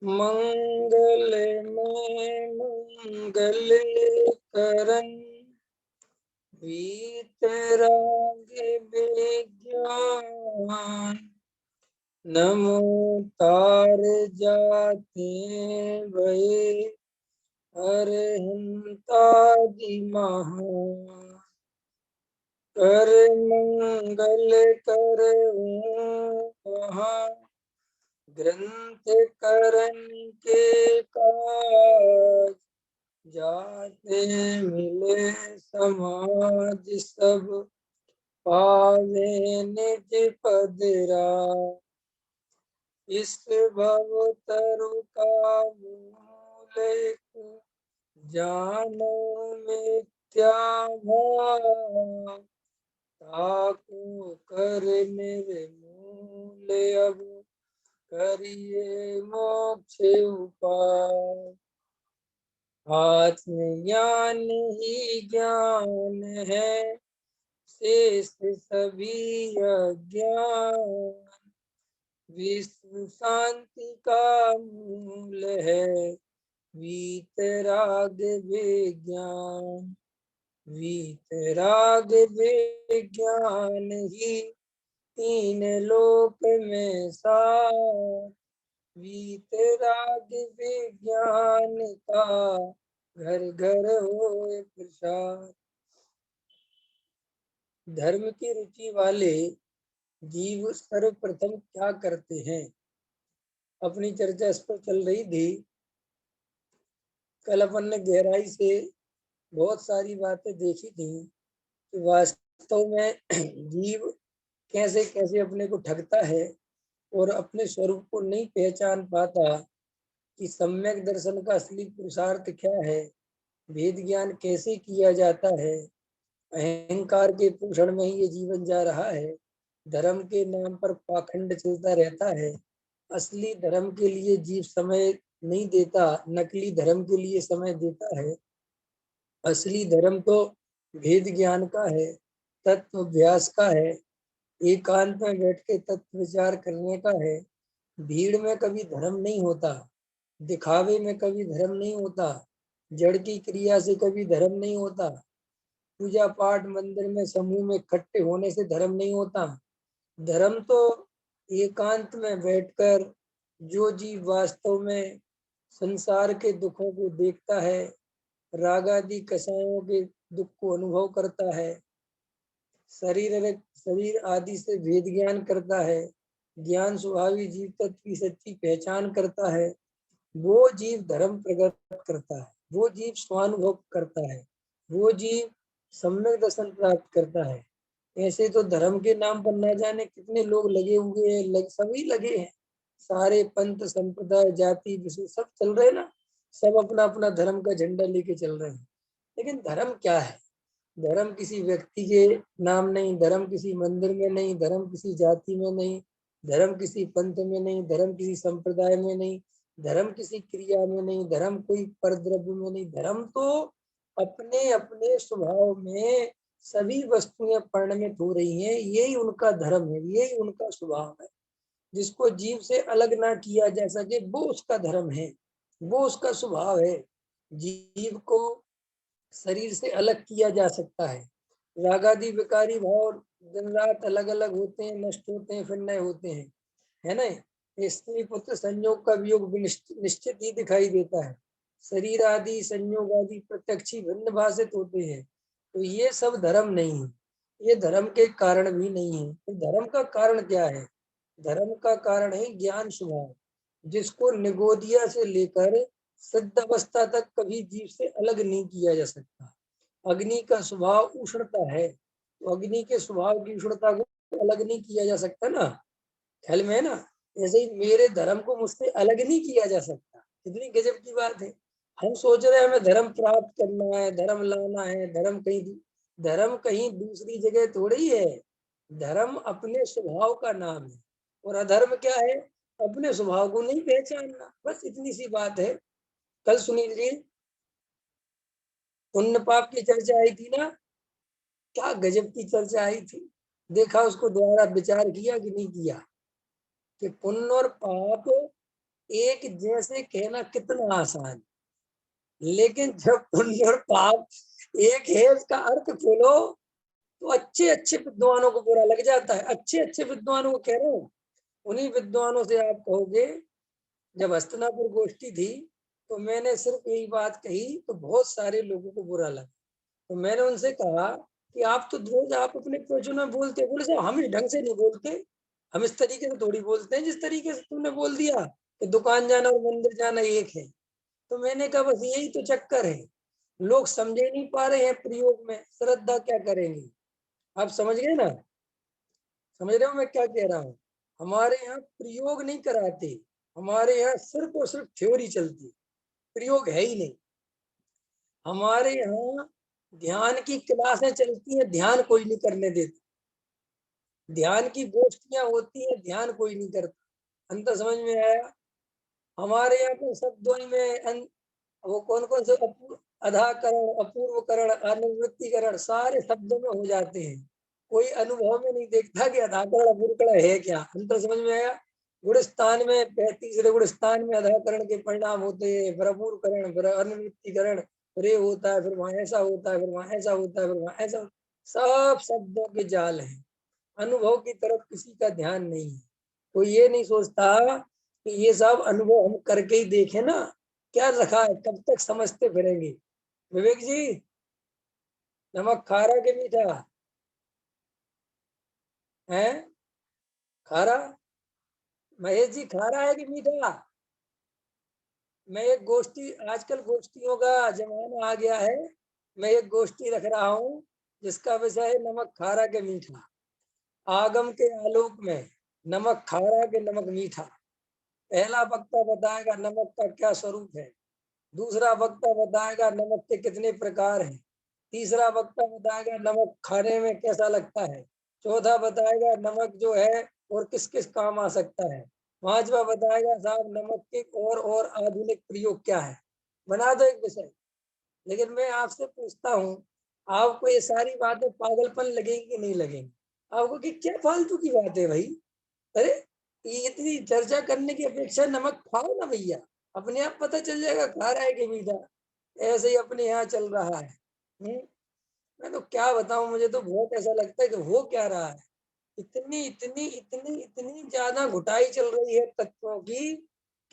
मंगल में मंगल करन वीतराग विज्ञान। नमो तार जाते भये अरहंतादि महान। कर मंगल कर वहाँ ग्रंथ करन के काज। जाते मिले समाज सब पावे निज पद राज। इस भव तरु का मूल एक जानो मिथ्या भाव। ताको कर निर्मूल अब करिए मोक्ष उपाय। आत्मज्ञान ही ज्ञान है शेष सभी अज्ञान। विश्व शांति का मूल है वीतराग विज्ञान। वीतराग विज्ञान ही तीन लोक में सार। वीतराग विज्ञान का घर घर होए प्रसार। धर्म की रुचि वाले जीव सर्वप्रथम क्या करते हैं? अपनी चर्चा इस पर चल रही थी। कल अपन ने गहराई से बहुत सारी बातें देखी थी कि वास्तव में जीव कैसे कैसे अपने को ठगता है और अपने स्वरूप को नहीं पहचान पाता कि सम्यक दर्शन का असली पुरुषार्थ क्या है, वेद ज्ञान कैसे किया जाता है। अहंकार के पोषण में ही ये जीवन जा रहा है। धर्म के नाम पर पाखंड चलता रहता है। असली धर्म के लिए जीव समय नहीं देता, नकली धर्म के लिए समय देता है। असली धर्म तो भेद ज्ञान का है, तत्व अभ्यास का है, एकांत में बैठ के तत्व विचार करने का है। भीड़ में कभी धर्म नहीं होता, दिखावे में कभी धर्म नहीं होता, जड़ की क्रिया से कभी धर्म नहीं होता, पूजा पाठ मंदिर में समूह में इकट्ठे होने से धर्म नहीं होता। धर्म तो एकांत में बैठकर जो जीव वास्तव में संसार के दुखों को देखता है, राग आदि कषायों के दुख को अनुभव करता है, शरीर आदि से भेद ज्ञान करता है, ज्ञान स्वभावी जीव तत्व की सच्ची पहचान करता है, वो जीव धर्म प्रकट करता है, वो जीव स्वानुभव करता है, वो जीव सम्यक दर्शन प्राप्त करता है। ऐसे तो धर्म के नाम पर न जाने कितने लोग लगे हुए हैं, सभी लगे हैं। सारे पंथ संप्रदाय जाति विशेष सब चल रहे ना, सब अपना अपना धर्म का झंडा लेके चल रहे हैं। लेकिन धर्म क्या है? धर्म किसी व्यक्ति के नाम नहीं, धर्म किसी मंदिर में नहीं, धर्म किसी जाति में नहीं, धर्म किसी पंथ में नहीं, धर्म किसी संप्रदाय में नहीं, धर्म किसी क्रिया में नहीं, धर्म कोई परद्रव्य में नहीं। धर्म तो अपने अपने स्वभाव में सभी वस्तुएं परिणमित हो रही हैं, यही उनका धर्म है, यही उनका स्वभाव है। जिसको जीव से अलग ना किया जा सके वो उसका धर्म है, वो उसका स्वभाव है। जीव को शरीर से अलग किया जा सकता है। रागादि विकारी भाव दिन रात अलग अलग होते हैं, नष्ट होते हैं, फिर नए होते हैं, है ना। स्त्री पुत्र संयोग का वियोग निश्चित ही दिखाई देता है। शरीर आदि संयोग आदि प्रत्यक्ष भिन्न भाषित होते हैं। तो ये सब धर्म नहीं है, ये धर्म के कारण भी नहीं है। तो धर्म का कारण क्या है? धर्म का कारण है ज्ञान स्वभाव, जिसको निगोदिया से लेकर सिद्ध अवस्था तक कभी जीव से अलग नहीं किया जा सकता। अग्नि का स्वभाव उष्णता है, तो अग्नि के स्वभाव की उष्णता को अलग नहीं किया जा सकता ना, ख्याल में है ना। ऐसे ही मेरे धर्म को मुझसे अलग नहीं किया जा सकता। कितनी गजब की बात है। हम सोच रहे हैं हमें धर्म प्राप्त करना है, धर्म लाना है, धर्म कहीं दूसरी जगह थोड़ी है। धर्म अपने स्वभाव का नाम है, और अधर्म क्या है? अपने स्वभाव को नहीं पहचानना, बस इतनी सी बात है। कल सुनी लीजिए, पुण्य पाप की चर्चा आई थी ना, क्या गजब की चर्चा आई थी। देखा उसको दोबारा विचार किया कि नहीं किया कि पुण्य और पाप एक जैसे कहना कितना आसान, लेकिन जब पुण्य और पाप एक है इसका अर्थ खोलो तो अच्छे अच्छे विद्वानों को बुरा लग जाता है। अच्छे अच्छे विद्वानों को कह रहा हूँ, उन्हीं विद्वानों से आप कहोगे, जब हस्तिनापुर गोष्ठी थी तो मैंने सिर्फ यही बात कही तो बहुत सारे लोगों को बुरा लगा। तो मैंने उनसे कहा कि आप तो रोज आप अपने प्रवचन में बोलते, बोले साहब हम इस ढंग से नहीं बोलते, हम इस तरीके से थोड़ी बोलते हैं जिस तरीके से तुमने बोल दिया कि दुकान जाना और मंदिर जाना एक है। तो मैंने कहा बस यही तो चक्कर है, लोग समझे नहीं पा रहे हैं प्रयोग में, श्रद्धा क्या करेंगे। आप समझ गए ना, समझ रहे हो मैं क्या कह रहा हूँ। हमारे यहाँ प्रयोग नहीं कराते, हमारे यहाँ सिर्फ और सिर्फ थ्योरी चलती, प्रयोग है ही नहीं। हमारे यहाँ ध्यान की क्लासें चलती हैं, ध्यान कोई नहीं करने देता, ध्यान की गोष्ठियां होती हैं, ध्यान कोई नहीं करता। अंतर समझ में आया। हमारे यहाँ तो शब्दों में वो कौन कौन से अधाकरण, अपूर्वकरण, अनुवृत्तिकरण सारे शब्दों में हो जाते हैं, कोई अनुभव में नहीं देखता कि अधाकरण अपूर्वकरण है क्या। अंतर समझ में आया। गुणस्थान में 35 गुणस्थान में अधाकरण के परिणाम होते हैं, फिर अपूर्वकरण, फिर अनुवृत्तिकरण, फिर ये होता है, फिर वहां ऐसा होता है, फिर वहां ऐसा होता है, फिर वहां ऐसा, सब शब्दों के जाल है। अनुभव की तरफ किसी का ध्यान नहीं है। कोई ये नहीं सोचता कि ये सब अनुभव हम करके ही देखें ना, क्या रखा है, कब तक समझते फिरेंगे। विवेक जी, नमक खारा के मीठा है? खारा। महेश जी, खारा है कि मीठा? मैं एक गोष्ठी, आजकल गोष्ठियों का जमाना आ गया है, मैं एक गोष्ठी रख रहा हूँ जिसका विषय है नमक खारा के मीठा। आगम के आलोक में नमक खारा के नमक मीठा। पहला वक्ता बताएगा नमक का क्या स्वरूप है, दूसरा वक्ता बताएगा नमक के कितने प्रकार हैं, तीसरा वक्ता बताएगा नमक खाने में कैसा लगता है, चौथा बताएगा नमक जो है और किस किस काम आ सकता है, पांचवा बताएगा साहब नमक के और आधुनिक प्रयोग क्या है। बना दो एक विषय। लेकिन मैं आपसे पूछता हूँ, आपको ये सारी बातें पागलपन लगेगी कि नहीं लगेगी? आपको कि क्या फालतू की बात है भाई। अरे ये इतनी चर्चा करने की अपेक्षा नमक खाओ ना भैया, अपने आप पता चल जाएगा खा रहा है कि मीठा। ऐसे ही अपने यहाँ चल रहा है। मैं तो क्या बताऊं, मुझे तो बहुत ऐसा लगता है कि हो क्या रहा है। इतनी इतनी इतनी इतनी ज्यादा घुटाई चल रही है तत्वों की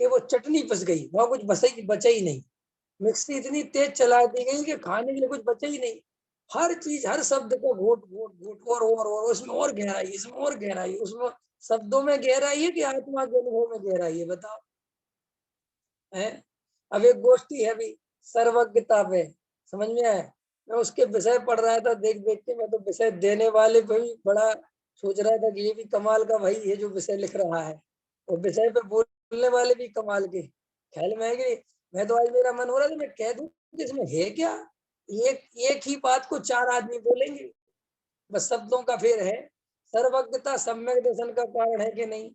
कि वो चटनी पिस गई, वहां कुछ बचा ही नहीं। मिक्सी इतनी तेज चला दी गई कि खाने के लिए कुछ बचा ही नहीं। हर चीज, हर शब्द को घोट घोट घोट और उसमें और गहराई, इसमें और गहराई, उसमें शब्दों में गहराई है कि आत्मा के अनुभव में गहराई है, बताओ। है। अब एक गोष्ठी है भी सर्वज्ञता पे, समझ में आया। मैं उसके विषय पढ़ रहा था, देख देख के मैं तो विषय देने वाले पे भी बड़ा सोच रहा था कि ये भी कमाल का भाई ये जो विषय लिख रहा है, और विषय पे बोलने वाले भी कमाल के। ख्याल में है कि मैं तो आज मेरा मन हो रहा था मैं कह दूं कि इसमें है क्या। एक एक ही बात को चार आदमी बोलेंगे, बस शब्दों का फेर है। सर्वज्ञता सम्यक दर्शन का कारण है कि नहीं,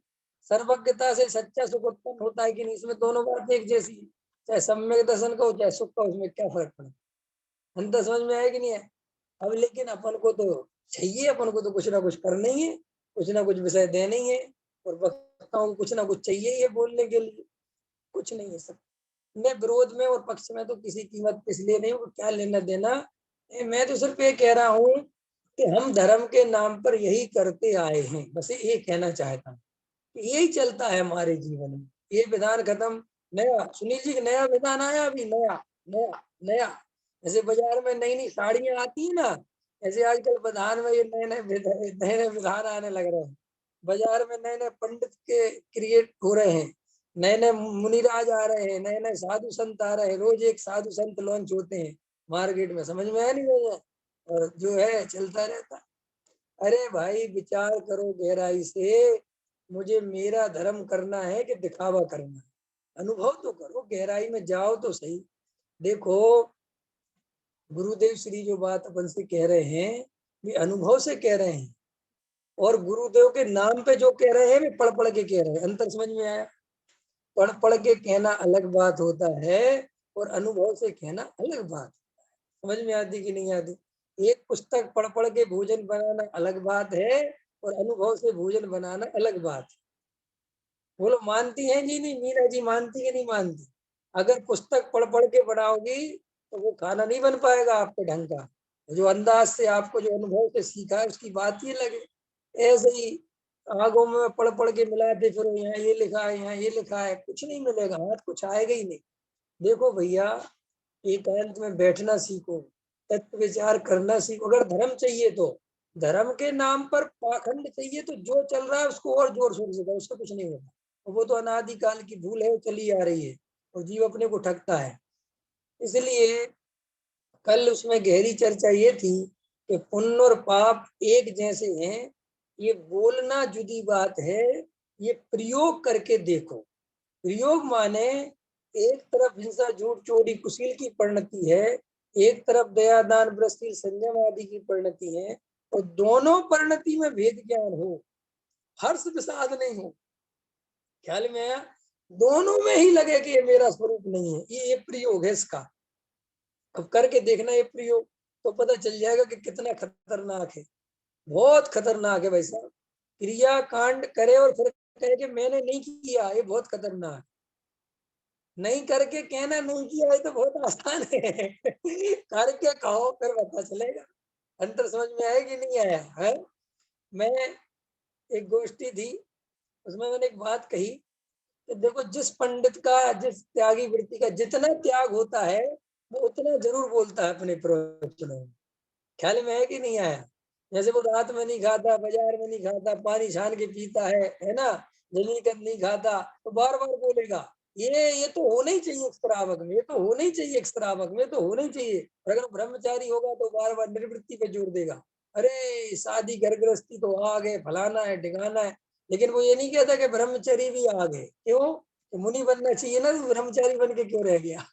सर्वज्ञता से सच्चा सुख उत्पन्न होता है कि नहीं, इसमें दोनों बातें एक जैसी है। चाहे सम्यक दर्शन का हो चाहे सुख का, उसमें क्या फर्क पड़ता है। अंतर समझ में आया कि नहीं है। अब लेकिन अपन को तो चाहिए, अपन को तो कुछ ना कुछ करना ही है, कुछ ना कुछ विषय देना ही है, और वक्ताओं को कुछ ना कुछ चाहिए ही है बोलने के लिए। कुछ नहीं है सब। मैं विरोध में और पक्ष में तो किसी कीमत पे इसलिए नहीं हूँ, क्या लेना देना। मैं तो सिर्फ ये कह रहा हूँ कि हम धर्म के नाम पर यही करते आए हैं, बस ये कहना चाहता हूँ कि यही चलता है हमारे जीवन में। ये विधान खत्म, नया सुनील जी, नया विधान आया अभी, नया नया नया। जैसे बाजार में नई नई साड़ियां आती है ना, ऐसे आजकल विधान में ये नए नए विधान आने लग रहे हैं। बाजार में नए नए पंडित के क्रिएट हो रहे हैं, नए नए मुनिराज आ रहे हैं, नए नए साधु संत आ रहे हैं, रोज एक साधु संत लॉन्च होते हैं मार्केट में, समझ में आया नहीं मुझे। और जो है चलता रहता। अरे भाई विचार करो गहराई से, मुझे मेरा धर्म करना है कि दिखावा करना है? अनुभव तो करो, गहराई में जाओ तो सही। देखो, गुरुदेव श्री जो बात अपन से कह रहे हैं वे अनुभव से कह रहे हैं, और गुरुदेव के नाम पे जो कह रहे हैं वे पढ़ पढ़ के कह रहे हैं। अंतर समझ में आया। पढ़ पढ़ के कहना अलग बात होता है, और अनुभव से कहना अलग बात। समझ में आती कि नहीं आती। एक पुस्तक पढ़ पढ़ के भोजन बनाना अलग बात है, और अनुभव से भोजन बनाना अलग बात बोलो मानती हैं कि नहीं, मीरा जी मानती कि नहीं मानती? अगर पुस्तक पढ़ पढ़ के बनाओगी तो वो खाना नहीं बन पाएगा आपके ढंग का। जो अंदाज से आपको जो अनुभव से सीखा है उसकी बात ही लगे। ऐसे ही आगों में पढ़ पढ़ के मिलाते फिरो, यहाँ ये लिखा है, यहाँ ये लिखा है, कुछ नहीं मिलेगा, हाथ कुछ आएगा ही नहीं। देखो भैया, एकांत में बैठना सीखो, तत्व विचार करना सीखो। अगर धर्म चाहिए तो, धर्म के नाम पर पाखंड चाहिए तो जो चल रहा है उसको और जोर शोर से करो, उसका कुछ नहीं होगा। वो तो अनादिकाल की भूल है, वो चली आ रही है और जीव अपने को ठगता है। इसलिए कल उसमें गहरी चर्चा ये थी कि पुण्य और पाप एक जैसे हैं, ये बोलना जुदी बात है, ये प्रयोग करके देखो। प्रयोग माने एक तरफ हिंसा झूठ चोरी कुशील की परिणति है, एक तरफ दया दान ब्रस्ती संयम आदि की परिणति है, और दोनों परिणति में भेद ज्ञान हो, हर्ष विषाद नहीं हो। ख्याल में आया? दोनों में ही लगे कि ये मेरा स्वरूप नहीं है, ये प्रयोग है इसका। अब करके देखना ये प्रयोग, तो पता चल जाएगा कि कितना खतरनाक है। बहुत खतरनाक है भाई साहब। क्रिया कांड करे और फिर कहे कि मैंने नहीं किया, ये बहुत खतरनाक। नहीं करके कहना नहीं किया है तो बहुत आसान है। करके कहो फिर पता चलेगा। अंतर समझ में आया कि नहीं आया है? मैं एक गोष्ठी थी, उसमें मैंने एक बात कही कि देखो, जिस पंडित का, जिस त्यागी वृत्ति का जितना त्याग होता है वो उतना जरूर बोलता है अपने प्रवचनों में। ख्याल में है कि नहीं आया? जैसे वो रात में नहीं खाता, बाजार में नहीं खाता, पानी छान के पीता है ना, जलीकंद नहीं खाता, तो बार बार बोलेगा ये तो होना ही चाहिए श्रावक में, ये तो होना ही चाहिए श्रावक में, तो होना ही चाहिए। और अगर ब्रह्मचारी होगा तो बार बार निर्वृत्ति पे जोर देगा, अरे शादी घर गृहस्थी तो आ गए, फलाना है ढिकाना है। लेकिन वो ये नहीं कहता कि ब्रह्मचारी भी आ गए। क्यों? तो मुनि बनना चाहिए ना, तो ब्रह्मचारी बन के क्यों रह गया?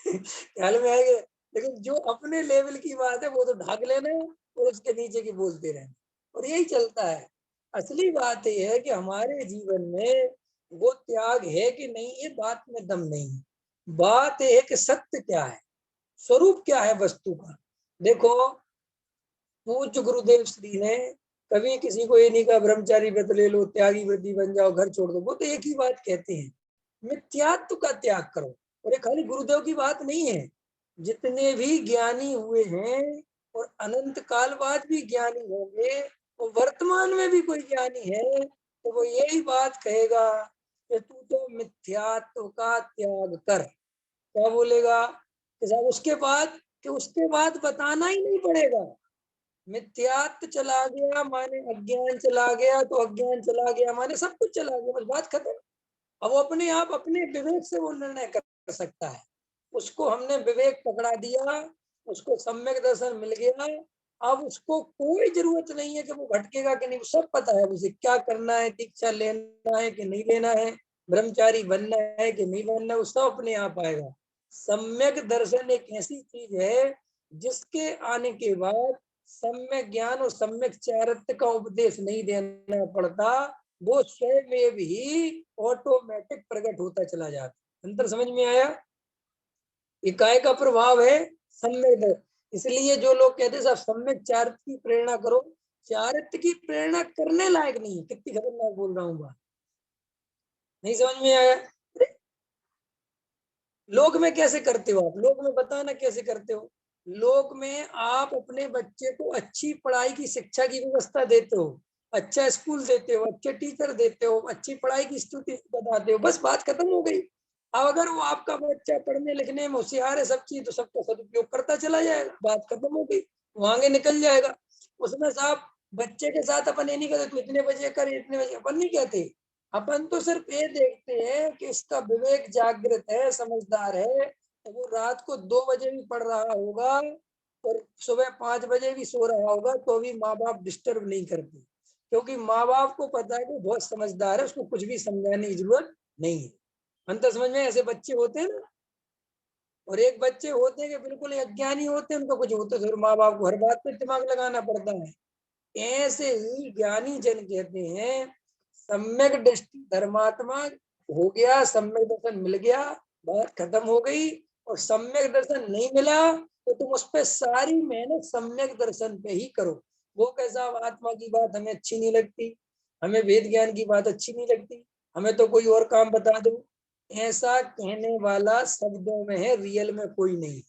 ख्याल में आएगा? लेकिन जो अपने लेवल की बात है वो तो ढाक लेना है और उसके नीचे की बोलते रहना, और यही चलता है। असली बात यह है कि हमारे जीवन में वो त्याग है कि नहीं, ये बात में दम नहीं है। बात यह है कि सत्य क्या है, स्वरूप क्या है वस्तु का। देखो, पूज्य गुरुदेव श्री ने कभी किसी को ये नहीं कहा ब्रह्मचारी व्रत ले लो, त्यागी वृद्धि बन जाओ, घर छोड़ दो। वो तो एक ही बात कहते हैं, मिथ्यात्व का त्याग करो। और ये खाली गुरुदेव की बात नहीं है, जितने भी ज्ञानी हुए हैं और अनंत काल बाद भी ज्ञानी होंगे, और वर्तमान में भी कोई ज्ञानी है तो वो यही बात कहेगा कि तू तो मिथ्यात्व का त्याग कर। क्या बोलेगा कि साहब उसके बाद, कि उसके बाद बताना ही नहीं पड़ेगा। मिथ्यात्व चला गया माने अज्ञान चला गया, तो अज्ञान चला गया माने सब कुछ चला गया, बस बात खत्म। अब वो अपने आप अपने विवेक से वो निर्णय कर सकता है। उसको हमने विवेक पकड़ा दिया, उसको सम्यक दर्शन मिल गया। अब उसको कोई जरूरत नहीं है कि वो भटकेगा कि नहीं, सब पता है उसे क्या करना है, दीक्षा लेना है कि नहीं लेना है, ब्रह्मचारी बनना है कि नहीं बनना है, वो सब अपने आप आएगा। सम्यक दर्शन एक ऐसी चीज है जिसके आने के बाद सम्यक ज्ञान और सम्यक चारित्र्य का उपदेश नहीं देना पड़ता, वो स्वयं ही ऑटोमेटिक प्रकट होता चला जाता। अंतर समझ में आया? इकाई का प्रभाव है सम्यक। इसलिए जो लोग कहते हैं साहब सम्यक चारित्र की प्रेरणा करो, चारित्र की प्रेरणा करने लायक नहीं है। कितनी खतरनाक बोल रहा हूँ बात, नहीं समझ में आया? लोक में कैसे करते हो आप? लोक में बताना कैसे करते हो? लोक में आप अपने बच्चे को अच्छी पढ़ाई की शिक्षा की व्यवस्था देते हो, अच्छा स्कूल देते हो, अच्छे टीचर देते हो, अच्छी पढ़ाई की स्थिति बताते हो, बस बात खत्म हो गई। अब अगर वो आपका बच्चा पढ़ने लिखने में होशियार है सब चीज, तो सबका सदुपयोग करता चला जाएगा, बात खत्म हो गई, वो आगे निकल जाएगा। उसमें साहब बच्चे के साथ अपन ये नहीं कहते तू इतने बजे कर, इतने बजे, अपन नहीं कहते। अपन तो सिर्फ ये देखते हैं कि इसका विवेक जागृत है, समझदार है, तो वो रात को 2 बजे भी पढ़ रहा होगा और सुबह 5 बजे भी सो रहा होगा तो भी माँ बाप डिस्टर्ब नहीं करते, क्योंकि माँ बाप को पता है कि बहुत समझदार है, उसको कुछ भी समझाने की जरूरत नहीं है। अंतर समझ में? ऐसे बच्चे होते हैं ना। और एक बच्चे होते हैं कि बिल्कुल अज्ञानी होते हैं, उनको कुछ होते फिर माँ बाप को हर बात पे दिमाग लगाना पड़ता है। ऐसे ही ज्ञानी जन कहते हैं सम्यक दृष्टि धर्मात्मा हो गया, सम्यक दर्शन मिल गया, बात खत्म हो गई। और सम्यक दर्शन नहीं मिला तो तुम उस पर सारी मेहनत सम्यक दर्शन पे ही करो। वो कैसा आत्मा की बात हमें अच्छी नहीं लगती, हमें वेद ज्ञान की बात अच्छी नहीं लगती, हमें तो कोई और काम बता दो। ऐसा कहने वाला शब्दों में है, रियल में कोई नहीं।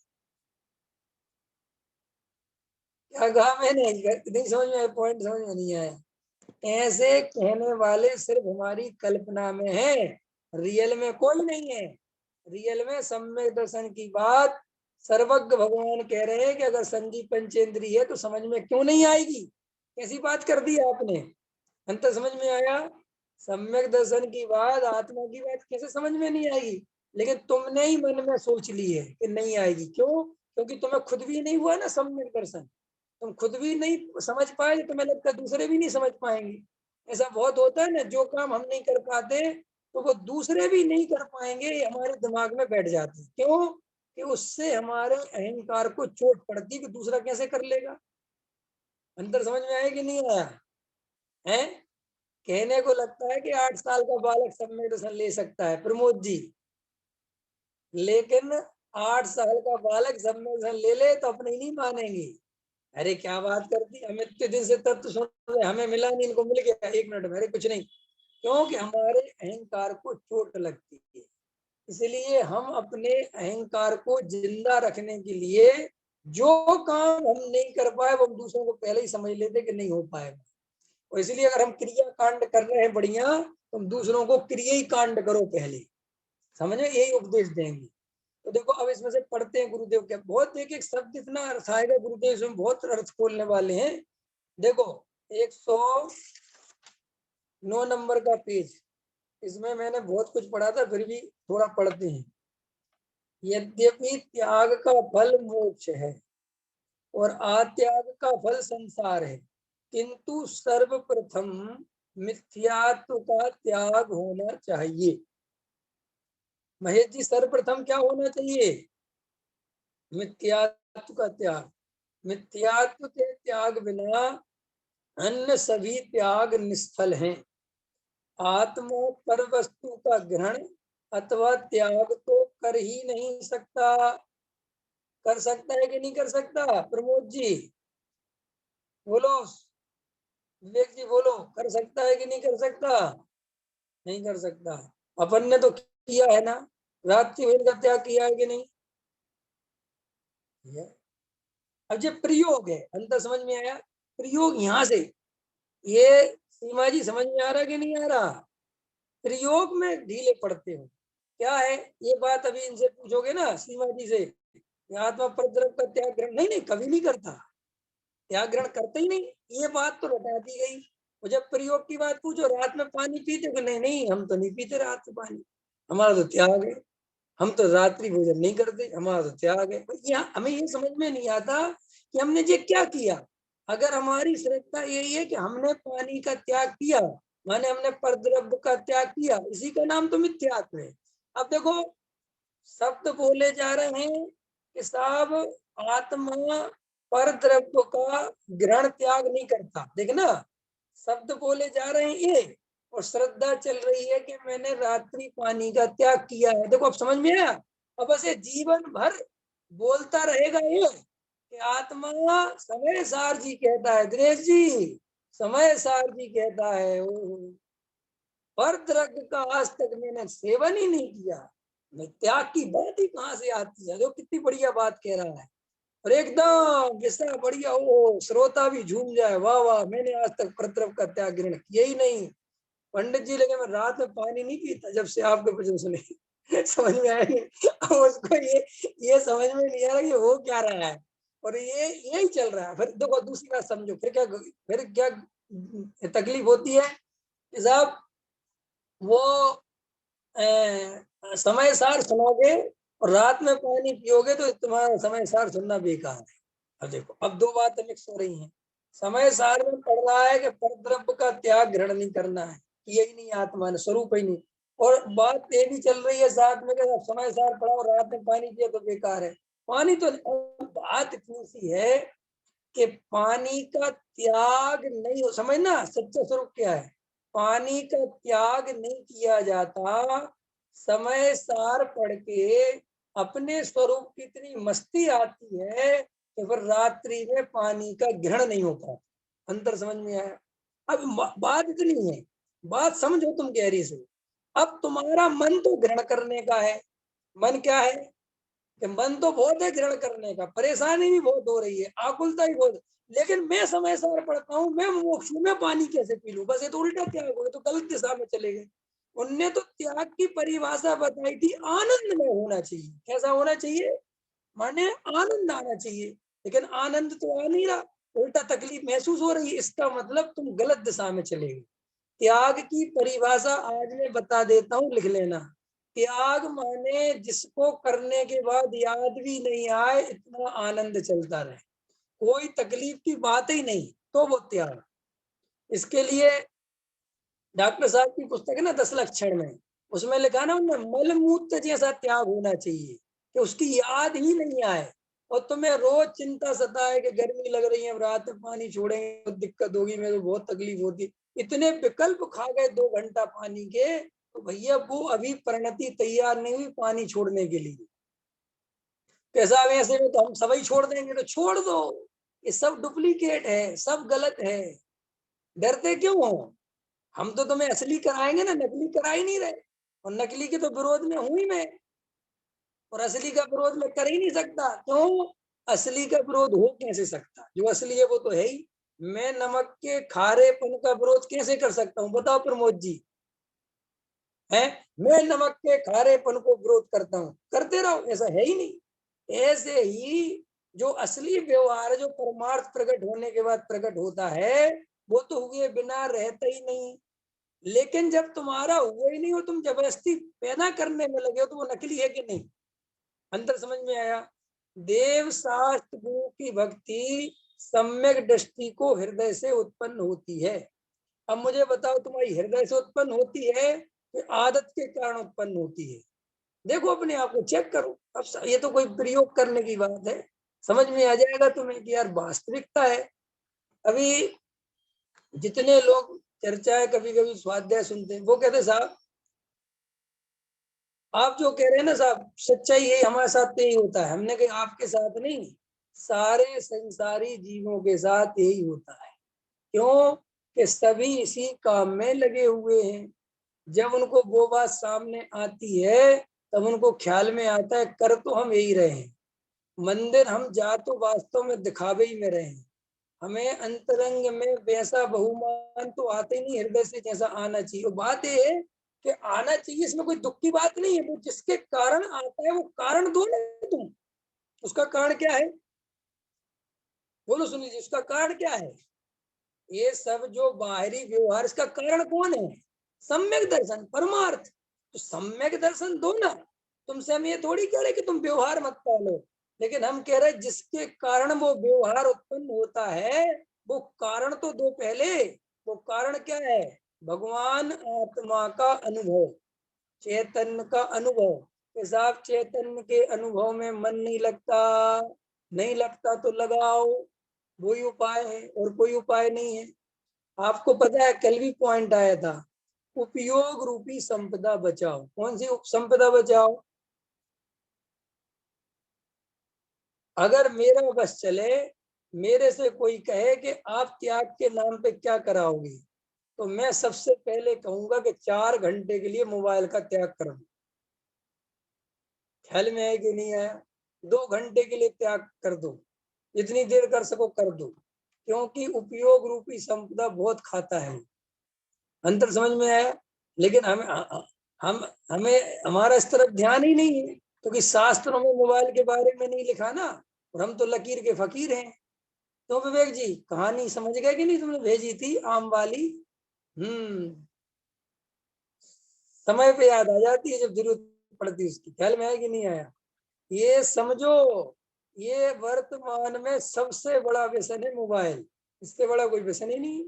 क्या कहा मैंने? नहीं समझ में आया, पॉइंट समझ में नहीं आया। ऐसे कहने वाले सिर्फ हमारी कल्पना में है, रियल में कोई नहीं है। रियल में सम्यक दर्शन की बात सर्वज्ञ भगवान कह रहे हैं कि अगर संजीव पंचेंद्रिय है तो समझ में क्यों नहीं आएगी। कैसी बात कर दी आपने, अंतर समझ में आया? सम्यक दर्शन की बात, आत्मा की बात कैसे समझ में नहीं आएगी? लेकिन तुमने ही मन में सोच ली है कि नहीं आएगी। क्यों? क्योंकि तुम्हें खुद भी नहीं हुआ ना सम्यक दर्शन। तुम खुद भी नहीं समझ पाए तो तुम्हें लगता है दूसरे भी नहीं समझ पाएंगे। ऐसा बहुत होता है ना, जो काम हम नहीं कर पाते तो वो दूसरे भी नहीं कर पाएंगे, ये हमारे दिमाग में बैठ जाती है। क्यों? कि उससे हमारे अहंकार को चोट पड़ती कि दूसरा कैसे कर लेगा। अंतर समझ में आया कि नहीं आया है? कहने को लगता है कि 8 साल का बालक सम्यक दर्शन ले सकता है प्रमोद जी, लेकिन 8 साल का बालक सम्यक दर्शन ले ले तो अपने ही नहीं मानेंगे। अरे क्या बात करती, हम इतने दिन से तत्व सुन रहे, हमें मिला नहीं, इनको मिल गया 1 मिनट में। अरे कुछ नहीं, क्योंकि हमारे अहंकार को चोट लगती है। इसलिए हम अपने अहंकार को जिंदा रखने के लिए जो काम हम नहीं कर पाए वो हम दूसरों को पहले ही समझ लेते कि नहीं हो पाएगा। और इसलिए अगर हम क्रिया कांड कर रहे हैं बढ़िया, तो हम दूसरों को क्रिया ही कांड करो पहले, समझ में, यही उपदेश देंगे। तो देखो अब इसमें से पढ़ते हैं गुरुदेव के, बहुत एक एक शब्द इतना अर्थ आएगा गुरुदेव इसमें, बहुत अर्थ खोलने वाले हैं। देखो 109 नंबर का पेज, इसमें मैंने बहुत कुछ पढ़ा था, फिर भी थोड़ा पढ़ते हैं। यद्यपि त्याग का फल मोक्ष है और आत्याग का फल संसार है, किंतु सर्वप्रथम मिथ्यात्व का त्याग होना चाहिए। महेश जी, सर्वप्रथम क्या होना चाहिए? मिथ्यात्व का त्याग। मिथ्यात्व के त्याग बिना अन्य सभी त्याग निष्फल हैं। आत्मा पर वस्तु का ग्रहण अथवा त्याग तो कर ही नहीं सकता। कर सकता है कि नहीं कर सकता प्रमोद जी? बोलो, विवेक जी बोलो, कर सकता है कि नहीं कर सकता? नहीं कर सकता। अपन ने तो किया है ना, रात्रि भेद का त्याग किया है कि नहीं? अब जो प्रयोग है, अंतर समझ में आया? प्रयोग यहाँ से, ये सीमा जी समझ में आ रहा कि नहीं आ रहा? प्रयोग में ढीले पड़ते हो। क्या है ये बात, अभी इनसे पूछोगे ना सीमा जी से, आत्मा परद्रव का त्याग ग्रहण नहीं, नहीं कभी नहीं करता, त्याग ग्रहण करते ही नहीं, ये बात तो रटा दी गई। और जब प्रयोग की बात पूछो, रात में पानी पीते हो? नहीं नहीं, हम तो नहीं पीते रात में पानी, हमारा तो त्याग है। हम तो रात्रि भोजन नहीं करते, हमारा तो त्याग है। यहाँ हमें ये समझ में नहीं आता कि हमने ये क्या किया। अगर हमारी श्रद्धा यही है कि हमने पानी का त्याग किया, माने हमने परद्रव्य का त्याग किया, इसी का नाम तो मिथ्यात्व है। अब देखो शब्द बोले जा रहे हैं कि साहब आत्मा पर द्रव्य का ग्रहण त्याग नहीं करता, देखना शब्द बोले जा रहे हैं ये, और श्रद्धा चल रही है कि मैंने रात्रि पानी का त्याग किया है। देखो अब समझ में आया? अब ऐसे जीवन भर बोलता रहेगा ये कि आत्मा, समय सार जी कहता है, दिनेश जी समय सार जी कहता है पर द्रव्य का आज तक मैंने सेवन ही नहीं किया, मैं त्याग की बात ही कहाँ से आती है। जो कितनी बढ़िया बात कह रहा है, और एकदम विषय बढ़िया हो, श्रोता भी झूम जाए, वाह वाह, मैंने आज तक परद्रव का त्याग ग्रहण किया ही नहीं पंडित जी, लेकिन मैं रात में पानी नहीं पीता जब से आपके वचन सुने। समझ में आया नहीं? उसको ये समझ में नहीं आ रहा कि वो क्या रहा है, और ये यही चल रहा है। फिर देखो दूसरी बात समझो, फिर क्या तकलीफ होती है कि साहब वो समय सार सुनोगे और रात में पानी पियोगे तो तुम्हारा समय सार सुनना बेकार है। अब देखो अब दो बातें मिक्स हो रही हैं। समय सार में पढ़ रहा है कि परद्रव्य का त्याग ग्रहण नहीं करना है, यही नहीं आत्मा ने स्वरूप ही नहीं, और बात ये भी चल रही है साथ में कि समय सार पढ़ा और रात में पानी पिया तो बेकार है। पानी तो, बात इतनी सी है कि पानी का त्याग नहीं हो, समझना सच्चा स्वरूप क्या है। पानी का त्याग नहीं किया जाता, समय सार पढ़ के अपने स्वरूप की इतनी मस्ती आती है कि फिर रात्रि में पानी का ग्रहण नहीं होता। अंतर समझ में आया? अब बात इतनी है, बात समझो तुम गहरी से। अब तुम्हारा मन तो घृण करने का है, मन क्या है कि मन तो बहुत है घृण करने का, परेशानी भी बहुत हो रही है, आकुलता भी बहुत, लेकिन मैं समय सार पढ़ता हूँ, मैं मोक्ष में पानी कैसे पी लूं, बस ये तो उल्टा त्याग हो गया, तो गलत दिशा में चले गए। उनने तो त्याग की परिभाषा बताई थी आनंद में होना चाहिए, कैसा होना चाहिए, माने आनंद आना चाहिए, लेकिन आनंद तो आ नहीं रहा, उल्टा तकलीफ महसूस हो रही है, इसका मतलब तुम गलत दिशा में चले गए। त्याग की परिभाषा आज मैं बता देता हूँ, लिख लेना। त्याग माने जिसको करने के बाद याद भी नहीं आए इतना आनंद चलता रहे, कोई तकलीफ की बात ही नहीं, तो वो त्याग। इसके लिए डॉक्टर साहब की पुस्तक है ना 10 लक्षण में, उसमें लिखा ना उनमें मल मूत्र जैसा त्याग होना चाहिए कि उसकी याद ही नहीं आए, और तुम्हें रोज चिंता सताए कि गर्मी लग रही है, रात में पानी छोड़ेंगे तो दिक्कत होगी, मेरे को बहुत तकलीफ होती, इतने विकल्प खा गए 2 घंटा पानी के, तो भैया वो अभी परिणति तैयार नहीं हुई पानी छोड़ने के लिए। कैसा वैसे में तो हम सभी छोड़ देंगे, तो छोड़ दो, ये सब डुप्लीकेट है, सब गलत है, डरते क्यों हो, हम तो तुम्हें असली कराएंगे ना, नकली करा ही नहीं रहे, और नकली के तो विरोध में हूं ही मैं, और असली का विरोध में कर ही नहीं सकता, क्यों, असली का विरोध हो कैसे सकता, जो असली है वो तो है ही। मैं नमक के खारेपन का विरोध कैसे कर सकता हूँ, बताओ प्रमोद जी, है, मैं नमक के खारेपन को विरोध करता हूँ, करते रहो, ऐसा है ही नहीं। ऐसे ही जो असली व्यवहार जो परमार्थ प्रकट होने के बाद प्रकट होता है, वो तो हुए बिना रहता ही नहीं, लेकिन जब तुम्हारा हुआ ही नहीं हो, तुम जबरदस्ती पैदा करने में लगे हो, तो वो नकली है कि नहीं, अंतर समझ में आया। देव शास्त्र गुरु की भक्ति सम्यक दृष्टि को हृदय से उत्पन्न होती है। अब मुझे बताओ, तुम्हारी हृदय से उत्पन्न होती है कि आदत के कारण उत्पन्न होती है, देखो अपने आप को चेक करो। अब ये तो कोई प्रयोग करने की बात है, समझ में आ जाएगा तुम्हें कि यार वास्तविकता है। अभी जितने लोग चर्चाएं कभी कभी स्वाध्याय सुनते हैं, वो कहते साहब, आप जो कह रहे हैं ना साहब, सच्चाई यही हमारे साथ तो यही होता है, हमने कहा आपके साथ नहीं, सारे संसारी जीवों के साथ यही होता है। क्यों कि सभी इसी काम में लगे हुए हैं, जब उनको वो बात सामने आती है तब उनको ख्याल में आता है कर तो हम यही रहे हैं, मंदिर हम जा तो वास्तव में दिखावे ही में रहे हैं, हमें अंतरंग में वैसा बहुमान तो आते ही नहीं हृदय से जैसा आना चाहिए। बात ये है कि आना चाहिए, इसमें कोई दुख की बात नहीं है, वो जिसके कारण आता है वो कारण दो ना तुम, उसका कारण क्या है, बोलो सुन लीजिए, उसका कारण क्या है, ये सब जो बाहरी व्यवहार इसका कारण कौन है, सम्यक दर्शन परमार्थ, तो सम्यक दर्शन दो ना, तुमसे हम ये थोड़ी कह रहे कि तुम व्यवहार मत पालो, लेकिन हम कह रहे जिसके कारण वो व्यवहार उत्पन्न होता है वो कारण तो दो पहले। वो कारण क्या है, भगवान आत्मा का अनुभव, चैतन्य का अनुभव, कि साहब चैतन्य के अनुभव में मन नहीं लगता, नहीं लगता तो लगाओ, वही उपाय है और कोई उपाय नहीं है। आपको पता है कल भी पॉइंट आया था, उपयोग रूपी संपदा बचाओ, कौन सी संपदा बचाओ, अगर मेरा बस चले, मेरे से कोई कहे कि आप त्याग के नाम पे क्या कराओगे, तो मैं सबसे पहले कहूंगा कि 4 घंटे के लिए मोबाइल का त्याग कर दो, ख्याल में आया कि नहीं आया, 2 घंटे के लिए त्याग कर दो, जितनी देर कर सको कर दो, क्योंकि उपयोग रूपी संपदा बहुत खाता है, अंतर समझ में आया। लेकिन हम हमें हमारा इस तरफ ध्यान ही नहीं है, क्योंकि शास्त्रों में मोबाइल के बारे में नहीं लिखा ना, और हम तो लकीर के फकीर हैं। तो विवेक जी कहानी समझ गए कि नहीं, तुमने भेजी थी आम वाली, समय पे याद आ जाती है जब जरूरत पड़ती है उसकी, ख्याल में आया कि नहीं आया, ये समझो, ये वर्तमान में सबसे बड़ा व्यसन है मोबाइल, इससे बड़ा कोई व्यसन ही नहीं,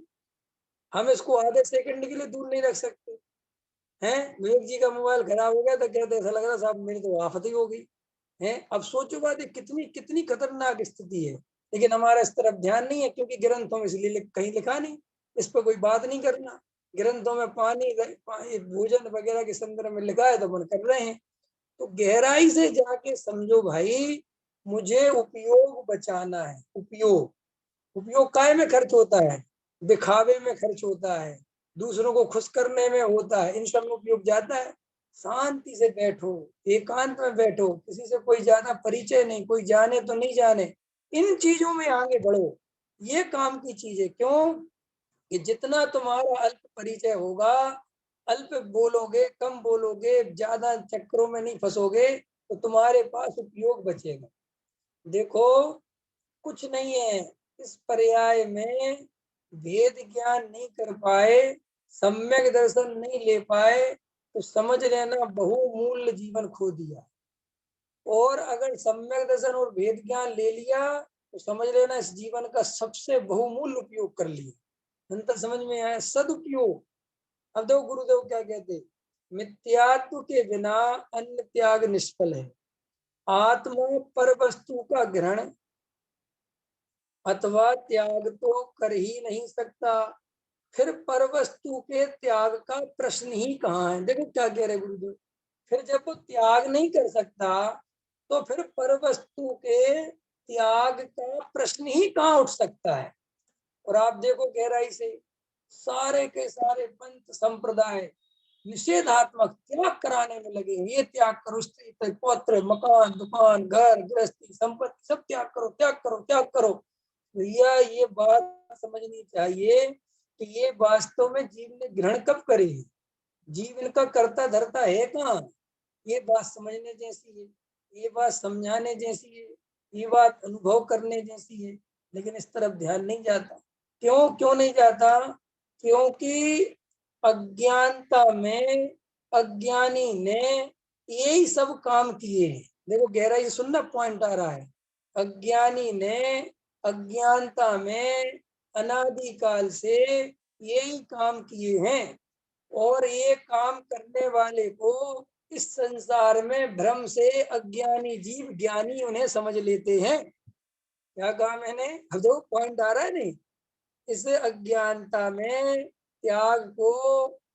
हम इसको आधे सेकंड के लिए दूर नहीं रख सकते हैं। विवेक जी का मोबाइल खराब हो गया तो कहते ऐसा लग रहा साहब मेरी तो आफत ही हो गई है। अब सोचो बात कितनी कितनी खतरनाक स्थिति है, लेकिन हमारा इस तरफ ध्यान नहीं है, क्योंकि ग्रंथों में इसलिए कहीं लिखा नहीं, इस पर कोई बात नहीं करना, ग्रंथों में पानी भोजन वगैरह के संदर्भ में लिखा है तो अपन कर रहे हैं। तो गहराई से जाके समझो भाई, मुझे उपयोग बचाना है, उपयोग, उपयोग काय में खर्च होता है, दिखावे में खर्च होता है, दूसरों को खुश करने में होता है, इन सब में उपयोग जाता है। शांति से बैठो, एकांत में बैठो, किसी से कोई ज्यादा परिचय नहीं, कोई जाने तो नहीं जाने, इन चीजों में आगे बढ़ो, ये काम की चीज है। क्यों कि जितना तुम्हारा अल्प परिचय होगा, अल्प बोलोगे, कम बोलोगे, ज्यादा चक्करों में नहीं फंसोगे, तो तुम्हारे पास उपयोग बचेगा। देखो कुछ नहीं है इस पर्याय में, भेद ज्ञान नहीं कर पाए, सम्यक दर्शन नहीं ले पाए, तो समझ लेना बहुमूल्य जीवन खो दिया। और अगर सम्यक दर्शन और भेद ज्ञान ले लिया, तो समझ लेना इस जीवन का सबसे बहुमूल्य उपयोग कर लिया। अंतर समझ में आया, सदुपयोग। अब देखो गुरुदेव क्या कहते, मिथ्यात्व के बिना अन्य त्याग निष्फल है, आत्मा पर वस्तु का ग्रहण अथवा त्याग तो कर ही नहीं सकता, फिर पर वस्तु के त्याग का प्रश्न ही कहाँ है। देखो क्या कह रहे गुरुदेव, फिर जब वो त्याग नहीं कर सकता, तो फिर पर वस्तु के त्याग का प्रश्न ही कहाँ उठ सकता है। और आप देखो गहराई से, सारे के सारे पंथ संप्रदाय निषेधात्मक त्याग कराने में लगे, ये त्याग करो, स्त्री पौत्र मकान दुकान घर गृहस्थी संपत्ति सब त्याग करो, त्याग करो, त्याग करो। भैया ये बात समझनी चाहिए कि ये वास्तव में जीव ने ग्रहण कब करी है, जीव इनका करता धरता है कहाँ। ये बात समझने जैसी है, ये बात समझाने जैसी है, ये बात अनुभव करने जैसी है, लेकिन इस तरफ ध्यान नहीं जाता। क्यों क्यों नहीं जाता, क्योंकि अज्ञानता में अज्ञानी ने यही सब काम किए हैं। देखो गहराई से सुनना, पॉइंट आ रहा है। अज्ञानी ने अज्ञानता में अनादिकाल से यही काम किए हैं, और ये काम करने वाले को इस संसार में भ्रम से अज्ञानी जीव ज्ञानी उन्हें समझ लेते हैं। क्या कहा मैंने, अब देखो पॉइंट आ रहा है नहीं। इस अज्ञानता में त्याग को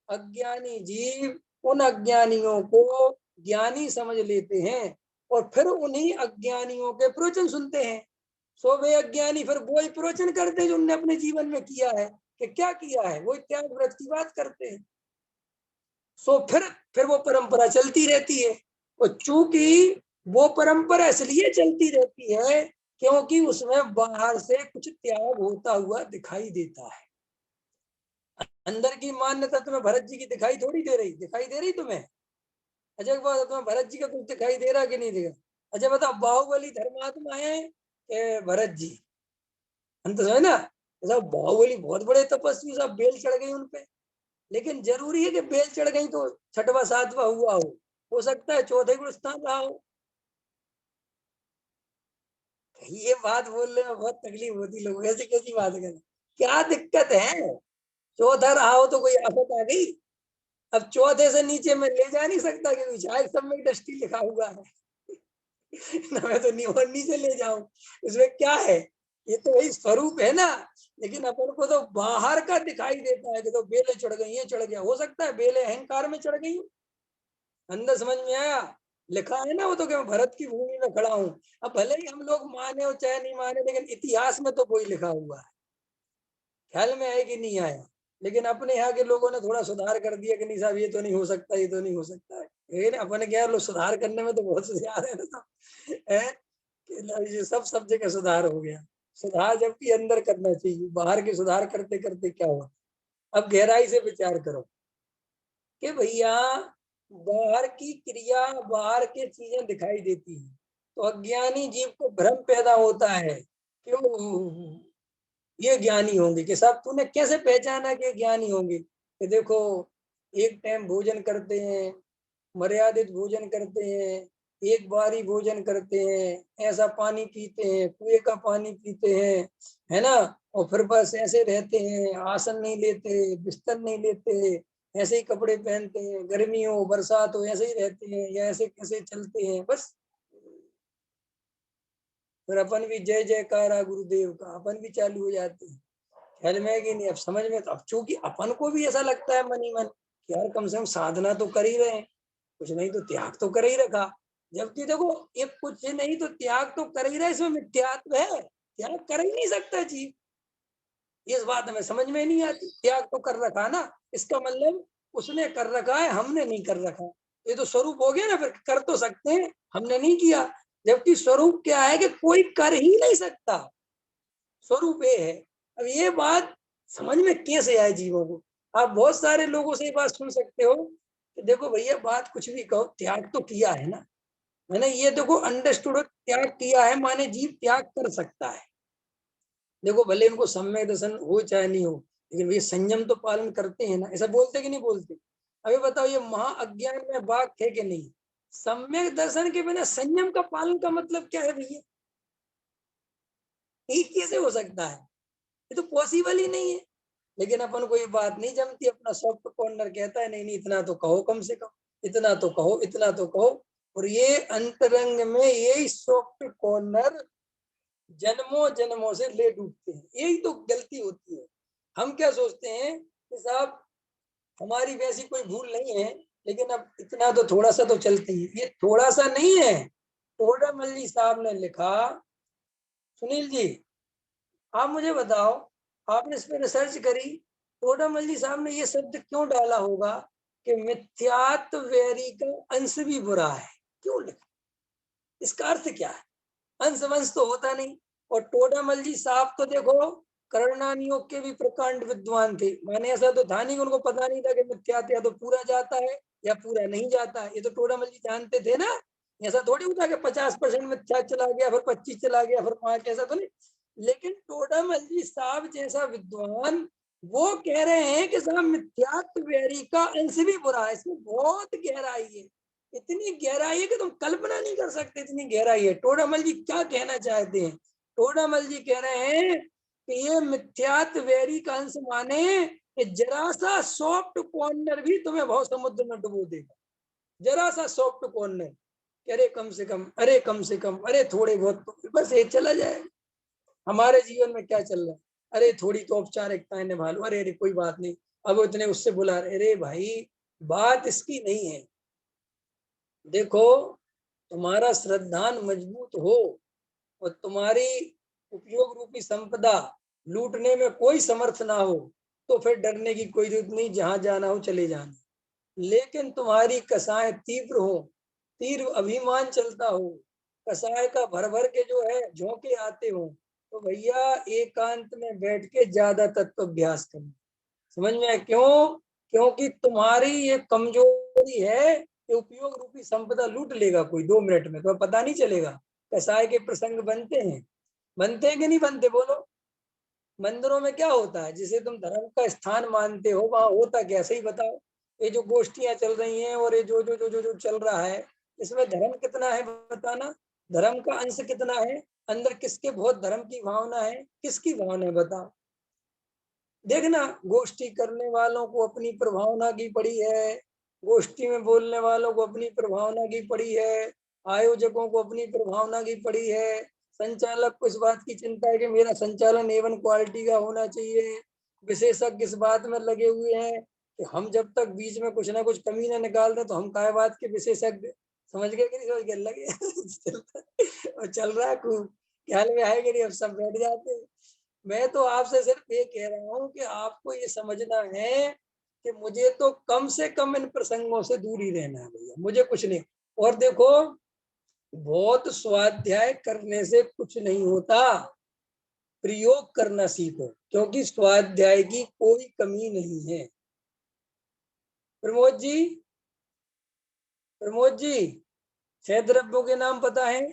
अज्ञानी जीव उन अज्ञानियों को ज्ञानी समझ लेते हैं, और फिर उन्हीं अज्ञानियों के प्रवचन सुनते हैं। सो वे अज्ञानी फिर वही प्रवचन करते हैं जो उन्होंने अपने जीवन में किया है, कि क्या किया है, वही त्याग व्रत की बात करते हैं। सो फिर वो परंपरा चलती रहती है। और चूंकि वो परंपरा इसलिए चलती रहती है क्योंकि उसमें बाहर से कुछ त्याग होता हुआ दिखाई देता है। अंदर की मान्यता तुम्हें भरत जी की दिखाई थोड़ी दे रही, दिखाई दे रही तुम्हें। अच्छा बात, तुम्हें भरत जी का कुछ दिखाई दे रहा कि नहीं देगा। अच्छा बताओ, बाहुबली धर्मात्मा है कि भरत जी, अंत है ना। सब बाहुबली बहुत बड़े तपस्वी, सब बेल चढ़ गई उनपे, लेकिन जरूरी है कि बेल चढ़ गई तो छठवा सातवा हुआ हो सकता है चौथे गुण स्थान रहा हो। ये बात बोलने में बहुत तकलीफ होती, लोग ऐसी कैसी बात करें, क्या दिक्कत है, चौथा रहा हो तो कोई आफत आ गई। अब चौथे से नीचे मैं ले जा नहीं सकता क्योंकि शायद सब में दृष्टि लिखा हुआ है ना, मैं तो नीचे ले जाऊं, इसमें क्या है, ये तो वही स्वरूप है ना। लेकिन अपन को तो बाहर का दिखाई देता है कि तो बेले चढ़ गई, ये चढ़ गया, हो सकता है बेले अहंकार में चढ़ गई। अंदर समझ में आया, लिखा है ना वो तो, कि मैं भरत की भूमि में खड़ा हूँ। अब भले ही हम लोग माने और चाहे नहीं माने, लेकिन इतिहास में तो कोई लिखा हुआ है। ख्याल में आए कि नहीं आया। लेकिन अपने यहाँ के लोगों ने थोड़ा सुधार कर दिया कि नहीं साहब ये तो नहीं हो सकता, ये तो नहीं हो सकता है। लेकिन अपने क्या लोग सुधार करने में तो बहुत सुधार है ना सब है, कि सब जगह सुधार हो गया। सुधार जबकि अंदर करना चाहिए, बाहर के सुधार करते करते क्या हुआ। अब गहराई से विचार करो कि भैया बाहर की क्रिया, बाहर की चीजें दिखाई देती हैं, तो अज्ञानी जीव को भ्रम पैदा होता है। क्यों ये ज्ञानी होंगे, कि साहब तूने कैसे पहचाना कि ज्ञानी होंगे, कि देखो एक टाइम भोजन करते हैं, मर्यादित भोजन करते हैं, एक बारी भोजन करते हैं, ऐसा पानी पीते हैं, कुएं का पानी पीते हैं, है ना। और फिर बस ऐसे रहते हैं, आसन नहीं लेते, बिस्तर नहीं लेते, ऐसे ही कपड़े पहनते हैं, गर्मी हो बरसात हो ऐसे ही रहते हैं, या ऐसे कैसे चलते हैं बस। फिर अपन भी जय जयकारा गुरुदेव का अपन भी चालू हो जाते हैं। ख्याल में है कि नहीं, अब समझ में। तो अब चूंकि अपन को भी ऐसा लगता है मन ही मन कि यार कम से कम साधना तो कर ही रहे हैं, कुछ नहीं तो त्याग तो कर ही रखा। जबकि देखो ये कुछ नहीं तो त्याग तो कर ही रहा है, इसमें मिथ्यात्व है, त्याग कर ही नहीं सकता जीव। इस बात हमें समझ में नहीं आती। त्याग तो कर रखा ना, इसका मतलब उसने कर रखा है, हमने नहीं कर रखा। ये तो स्वरूप हो गया ना, फिर कर तो सकते हैं, हमने नहीं किया। जबकि स्वरूप क्या है कि कोई कर ही नहीं सकता, स्वरूप ये है। अब ये बात समझ में कैसे आए जीवों को? आप बहुत सारे लोगों से ये बात सुन सकते हो कि देखो भैया, बात कुछ भी कहो, त्याग तो किया है ना। मैंने ये देखो अंडरस्टूड, त्याग किया है माने जीव त्याग कर सकता है। देखो भले इनको सम्यक दर्शन हो चाहे नहीं हो, लेकिन ये संयम तो पालन करते हैं ना, ऐसा बोलते कि नहीं बोलते? अभी बताओ, ये महा अज्ञान में बाघ थे कि नहीं? सम्यक दर्शन के बिना संयम का पालन का मतलब क्या है भैया? ये कैसे हो सकता है? ये तो पॉसिबल ही नहीं है। लेकिन अपन को ये बात नहीं जमती, अपना सॉफ्ट कॉर्नर कहता है नहीं नहीं, इतना तो कहो, कम से कम इतना तो कहो, इतना तो कहो। और ये अंतरंग में यही सॉफ्ट कॉर्नर जन्मों जन्मों से ले डूबते हैं। यही तो गलती होती है। हम क्या सोचते हैं कि साहब हमारी वैसी कोई भूल नहीं है, लेकिन अब इतना तो थोड़ा सा तो चलती है। ये थोड़ा सा नहीं है। टोडामल जी साहब ने लिखा, सुनील जी आप मुझे बताओ, आपने इस पर रिसर्च करी, टोडामल जी साहब ने ये शब्द क्यों डाला होगा कि मिथ्यात्व वैरी का अंश भी बुरा है? क्यों लिखा? इसका अर्थ क्या है? अंश वंश तो होता नहीं। और टोडामल जी साहब तो देखो करणानियों के भी प्रकांड विद्वान थे, माने ऐसा तो था नहीं कि उनको पता नहीं था कि मिथ्यात्व या तो पूरा जाता है या पूरा नहीं जाता है। ये तो टोडामल जी जानते थे ना। ऐसा थोड़ी होता कि 50% मिथ्या चला गया, फिर 25 चला गया, फिर 5, ऐसा तो नहीं। लेकिन टोडामल जी साहब जैसा विद्वान वो कह रहे हैं कि साहब मिथ्यात्व वैरी का अंश भी बुरा है। इसमें बहुत गहराई है, इतनी गहराई है कि तुम कल्पना नहीं कर सकते, इतनी गहराई है। टोडामल जी क्या कहना चाहते हैं? टोडामल जी कह रहे हैं कि ये मिथ्यात्व वैरी का अंश माने कि जरा सा सॉफ्ट कॉर्नर भी तुम्हें बहुत समुद्र में डुबो देगा। जरा सा सॉफ्ट कॉर्नर, अरे कम से कम, अरे कम से कम, अरे थोड़े बहुत तो बस ये चला जाए। हमारे जीवन में क्या चल रहा है? अरे थोड़ी तो औपचारिकताएं निभा लो, अरे अरे कोई बात नहीं, अब इतने उससे बुला रहे, अरे भाई बात इसकी नहीं है। देखो, तुम्हारा श्रद्धान मजबूत हो और तुम्हारी उपयोग रूपी संपदा लूटने में कोई समर्थ ना हो, तो फिर डरने की कोई जरूरत नहीं, जहां जाना हो चले जाना। लेकिन तुम्हारी कसाय तीव्र हो, तीव्र अभिमान चलता हो, कसाय का भर भर के जो है झोंके आते हो, तो भैया एकांत में बैठ के ज्यादा तत्व अभ्यास करना। समझ में आया क्यों? क्योंकि तुम्हारी ये कमजोरी है कि उपयोग रूपी संपदा लूट लेगा कोई 2 मिनट में, तो पता नहीं चलेगा। कसाय के प्रसंग बनते हैं, बनते हैं कि नहीं बनते बोलो? मंदिरों में क्या होता है, जिसे तुम धर्म का स्थान मानते हो वहां होता क्या, सही बताओ? ये जो गोष्ठियां चल रही हैं और ये जो जो जो जो जो चल रहा है, इसमें धर्म कितना है बताना? धर्म का अंश कितना है? अंदर किसके बहुत धर्म की भावना है, किसकी भावना है बताओ? देखना, गोष्ठी करने वालों को अपनी प्रभावना की पड़ी है, गोष्ठी में बोलने वालों को अपनी प्रभावना की पड़ी है, आयोजकों को अपनी प्रभावना की पड़ी है, संचालक को इस बात की चिंता है कि मेरा संचालन एवन क्वालिटी का होना चाहिए, विशेषज्ञ इस बात में लगे हुए हैं कि हम जब तक बीच में कुछ ना कुछ कमी ना निकाल दें तो हम काय बात के विशेषज्ञ। समझ गए कि नहीं समझ गए? लगे और चल रहा है खूब, ख्याल में आए कि नहीं? अब सब बैठ जाते हैं। मैं तो आपसे सिर्फ ये कह रहा हूँ कि आपको ये समझना है कि मुझे तो कम से कम इन प्रसंगों से दूर ही रहना है भैया, मुझे कुछ नहीं। और देखो, बहुत स्वाध्याय करने से कुछ नहीं होता, प्रयोग करना सीखो, क्योंकि स्वाध्याय की कोई कमी नहीं है। प्रमोद जी, प्रमोद जी, 6 द्रव्यों के नाम पता है?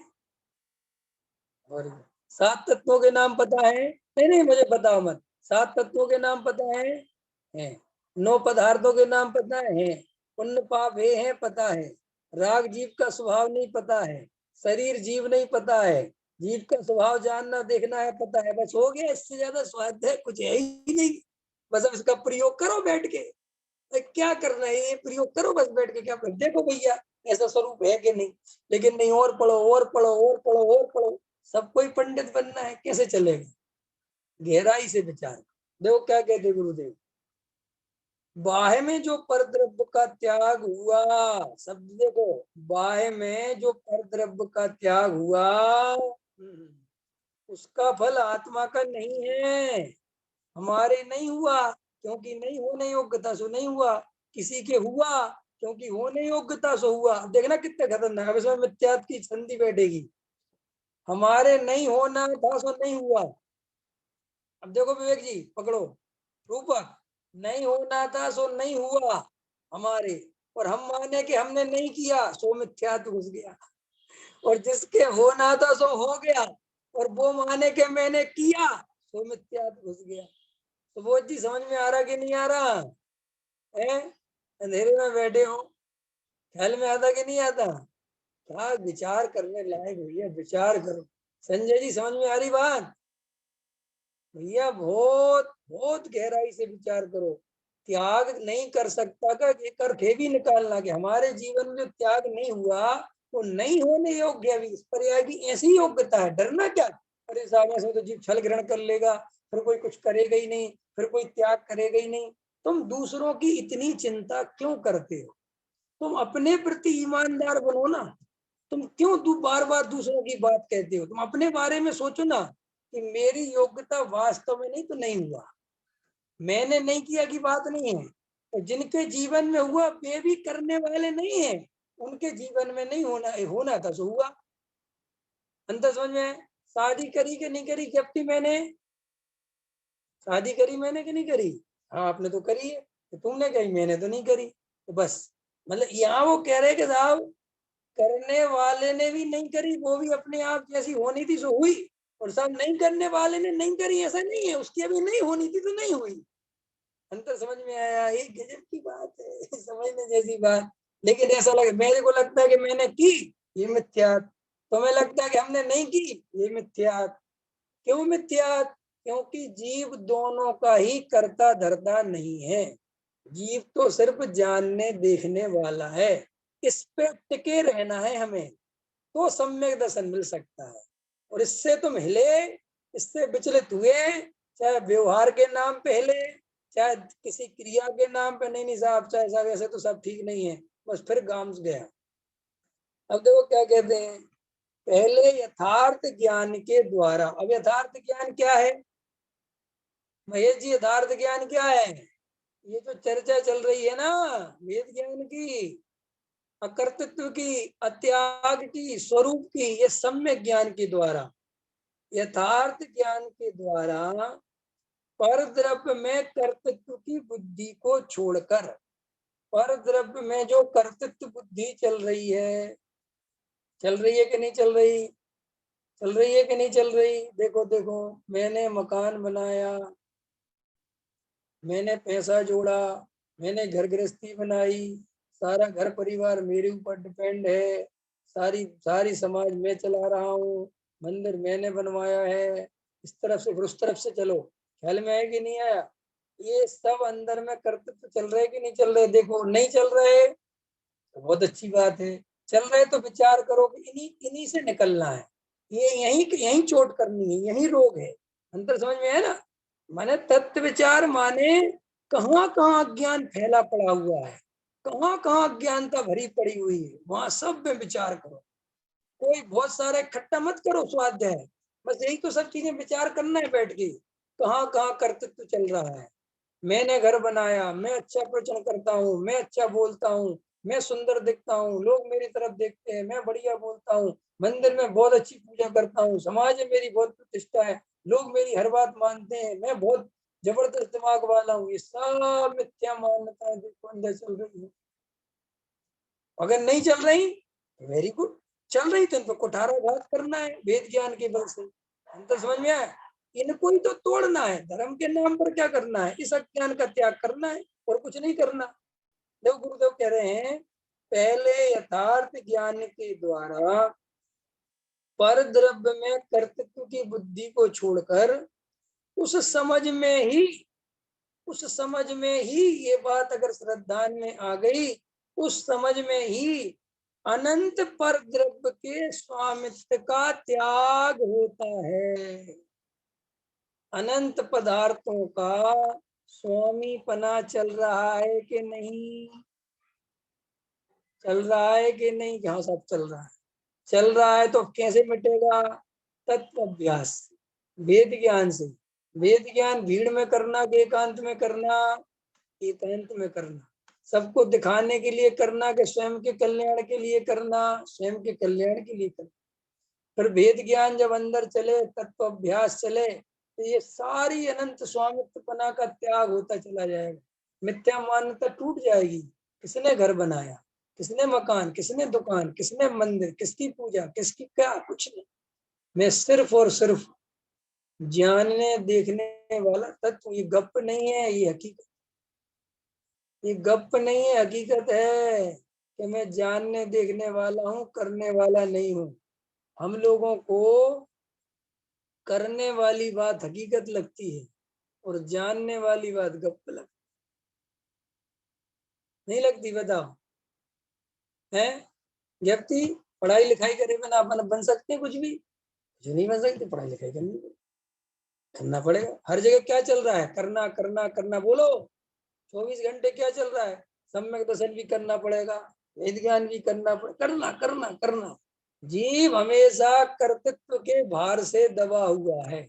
और 7 तत्वों के नाम पता है? नहीं नहीं, मुझे बताओ मत। 7 तत्वों के नाम पता है? 9 पदार्थों के नाम पता है? पुण्य पाप है पता है? राग जीव का स्वभाव नहीं पता है? शरीर जीव नहीं पता है? जीव का स्वभाव जानना देखना है पता है? बस हो गया, इससे ज्यादा स्वाध्याय कुछ है ही नहीं। बस अब इसका प्रयोग करो बैठ के। क्या करना है, ये प्रयोग करो बस बैठ के। क्या कर देखो भैया, ऐसा स्वरूप है कि नहीं? लेकिन नहीं, और पढ़ो और पढ़ो और पढ़ो और पढ़ो। सबको ही पंडित बनना है, कैसे चलेगा? गहराई से विचार। देखो क्या कहते गुरुदेव, बाह्य में जो परद्रव्य का त्याग हुआ, शब्द देखो, बाह्य में जो परद्रव्य का त्याग हुआ, उसका फल आत्मा का नहीं है। हमारे नहीं हुआ क्योंकि नहीं होने योग्य था सो नहीं हुआ, किसी के हुआ क्योंकि होने योग्य था सो हुआ। देखना कितने खतरनाक, अब इसमें मिथ्यात्व की संधि बैठेगी। हमारे नहीं होना था सो नहीं हुआ। अब देखो विवेक जी पकड़ो, रूपक, नहीं होना था सो नहीं हुआ हमारे, और हम माने कि हमने नहीं किया सो मिथ्यात्व घुस गया, और जिसके होना था सो हो गया और वो माने के मैंने किया सो मिथ्यात्व घुस गया। तो वो जी समझ में आ रहा कि नहीं आ रहा है? अंधेरे में बैठे हो, ख्याल में आता कि नहीं आता? क्या विचार करने लायक भैया, विचार करो। संजय जी समझ में आ रही बात? भैया बहुत बहुत गहराई से विचार करो। त्याग नहीं कर सकता का एक अर्थ ये भी निकालना कि हमारे जीवन में त्याग नहीं हुआ वो नहीं होने योग्य भी, इस पर्याय की ऐसी योग्यता है, डरना क्या? अरे साहब ऐसे तो जीव छल ग्रहण कर लेगा, फिर कोई कुछ करेगा ही नहीं, फिर कोई त्याग करेगा ही नहीं। तुम दूसरों की इतनी चिंता क्यों करते हो? तुम अपने प्रति ईमानदार बनो ना। तुम क्यों बार बार दूसरों की बात कहते हो? तुम अपने बारे में सोचो ना कि मेरी योग्यता वास्तव में नहीं तो नहीं हुआ, मैंने नहीं किया की बात नहीं है, तो जिनके जीवन में हुआ वे भी करने वाले नहीं है, उनके जीवन में नहीं होना होना था सो हुआ। अंतर समझ में? शादी करी कि नहीं करी जबकि मैंने शादी करी मैंने कि नहीं करी? हाँ आपने तो करी है, तो तुमने कही मैंने तो नहीं करी। तो बस मतलब यहाँ वो कह रहे कि साहब करने वाले ने भी नहीं करी, वो भी अपने आप जैसी होनी थी सो हुई, और सब नहीं करने वाले ने नहीं करी ऐसा नहीं है, उसकी अभी नहीं होनी थी तो नहीं हुई। अंतर समझ में आया? ये गजब की बात है, समझने जैसी बात। लेकिन ऐसा लगे, मेरे को लगता है कि मैंने की, ये मिथ्यात। तुम्हें लगता है कि हमने नहीं की, ये मिथ्यात। क्यों मिथ्यात? क्योंकि जीव दोनों का ही करता धरता नहीं है। जीव तो सिर्फ जानने देखने वाला है, इस पे टिके रहना है हमें, तो सम्यक दर्शन मिल सकता है। और इससे तुम हिले, इससे विचलित हुए, चाहे व्यवहार के नाम पे हिले, चाहे किसी क्रिया के नाम पे, नहीं नहीं साहब चाहे साहब ऐसे तो सब ठीक नहीं है, बस फिर गाम गया। अब देखो क्या कहते हैं, पहले यथार्थ ज्ञान के द्वारा। अब यथार्थ ज्ञान क्या है महेश जी? यथार्थ ज्ञान क्या है? ये जो चर्चा चल रही है ना वेद ज्ञान की, अकर्तृत्व की, अत्याग की, स्वरूप की, ये सम्यक ज्ञान के द्वारा, यथार्थ ज्ञान के द्वारा पर द्रव्य में कर्तृत्व की बुद्धि को छोड़कर, पर द्रव्य में जो कर्तृत्व बुद्धि चल रही है कि नहीं चल रही? चल रही है कि नहीं चल रही? देखो देखो, मैंने मकान बनाया, मैंने पैसा जोड़ा, मैंने घर गृहस्थी बनाई, सारा घर परिवार मेरे ऊपर डिपेंड है, सारी सारी समाज में चला रहा हूँ, मंदिर मैंने बनवाया है, इस तरफ से फिर उस तरफ से चलो, ख्याल में आया कि नहीं आया? ये सब अंदर में कर्तव्य चल रहे कि नहीं चल रहे? देखो नहीं चल रहे तो बहुत अच्छी बात है, चल रहे तो विचार करो कि इन्हीं इन्हीं से निकलना है, ये यही यही चोट करनी है, यही रोग है। अंतर समझ में है ना? माने तत्व विचार माने कहाँ कहाँ अज्ञान फैला पड़ा हुआ है, कहाँ कहाँ अज्ञानता भरी पड़ी हुई है, वहां सब में विचार करो। कोई बहुत सारे इकट्ठा मत करो स्वाध्याय, बस यही तो सब चीजें विचार करना है बैठ के, कहाँ कहाँ कर्तृत्व चल रहा है। मैंने घर बनाया, मैं अच्छा प्रवचन करता हूँ, मैं अच्छा बोलता हूँ, मैं सुंदर दिखता हूँ, लोग मेरी तरफ देखते हैं, मैं बढ़िया बोलता हूँ, मंदिर में बहुत अच्छी पूजा करता हूँ, समाज में मेरी बहुत प्रतिष्ठा है, लोग मेरी हर बात मानते हैं, मैं बहुत जबरदस्त दिमाग वाला हूँ। ये सब मिथ्या मान्यताएं देखो अंदर चल रही है। अगर नहीं चल रही वेरी गुड, चल रही तो इनको कुठाराघात करना है वेद ज्ञान के बल से। हम तो समझ में आया, इनको ही तो तोड़ना है, धर्म के नाम पर क्या करना है, इस अज्ञान का त्याग करना है और कुछ नहीं करना। देखो गुरुदेव कह रहे हैं, पहले यथार्थ ज्ञान के द्वारा पर द्रव्य में कर्तृत्व की बुद्धि को छोड़कर उस समझ में ही उस समझ में ही ये बात अगर श्रद्धा में आ गई, उस समझ में ही अनंत पर द्रव्य के स्वामित्व का त्याग होता है। अनंत पदार्थों का स्वामी पना चल रहा है कि नहीं? चल रहा है कि नहीं? हाँ सब चल रहा है। चल रहा है तो कैसे मिटेगा? तत्व अभ्यास, वेद ज्ञान से। वेद ज्ञान भीड़ में करना कि एकांत में करना? एकांत में करना। सबको दिखाने के लिए करना कि स्वयं के कल्याण के लिए करना? स्वयं के कल्याण के लिए करना। फिर वेद ज्ञान जब अंदर चले, तत्व अभ्यास चले, तो ये सारी अनंत स्वामित्वपना का त्याग होता चला जाएगा। मिथ्या मान्यता टूट जाएगी। किसने घर बनाया, किसने मकान, किसने दुकान, किसने मंदिर, किसकी पूजा, किसकी क्या, कुछ नहीं। मैं सिर्फ और सिर्फ जानने देखने वाला तत्व। ये गप नहीं है, ये हकीकत। ये गप नहीं है, हकीकत है कि मैं जानने देखने वाला हूँ, करने वाला नहीं हूँ। हम लोगों को करने वाली बात हकीकत लगती है और जानने वाली बात गप लगती नहीं लगती। बताओ है? व्यक्ति पढ़ाई लिखाई करे बिना अपन बन सकते हैं कुछ भी? जो नहीं बन सकते, पढ़ाई लिखाई करना पड़ेगा। हर जगह क्या चल रहा है? करना करना करना। बोलो, 24 घंटे क्या चल रहा है? सम्यक दर्शन भी करना पड़ेगा, वेद ज्ञान भी करना पड़ेगा, करना करना करना। जीव हमेशा कर्तृत्व के भार से दबा हुआ है,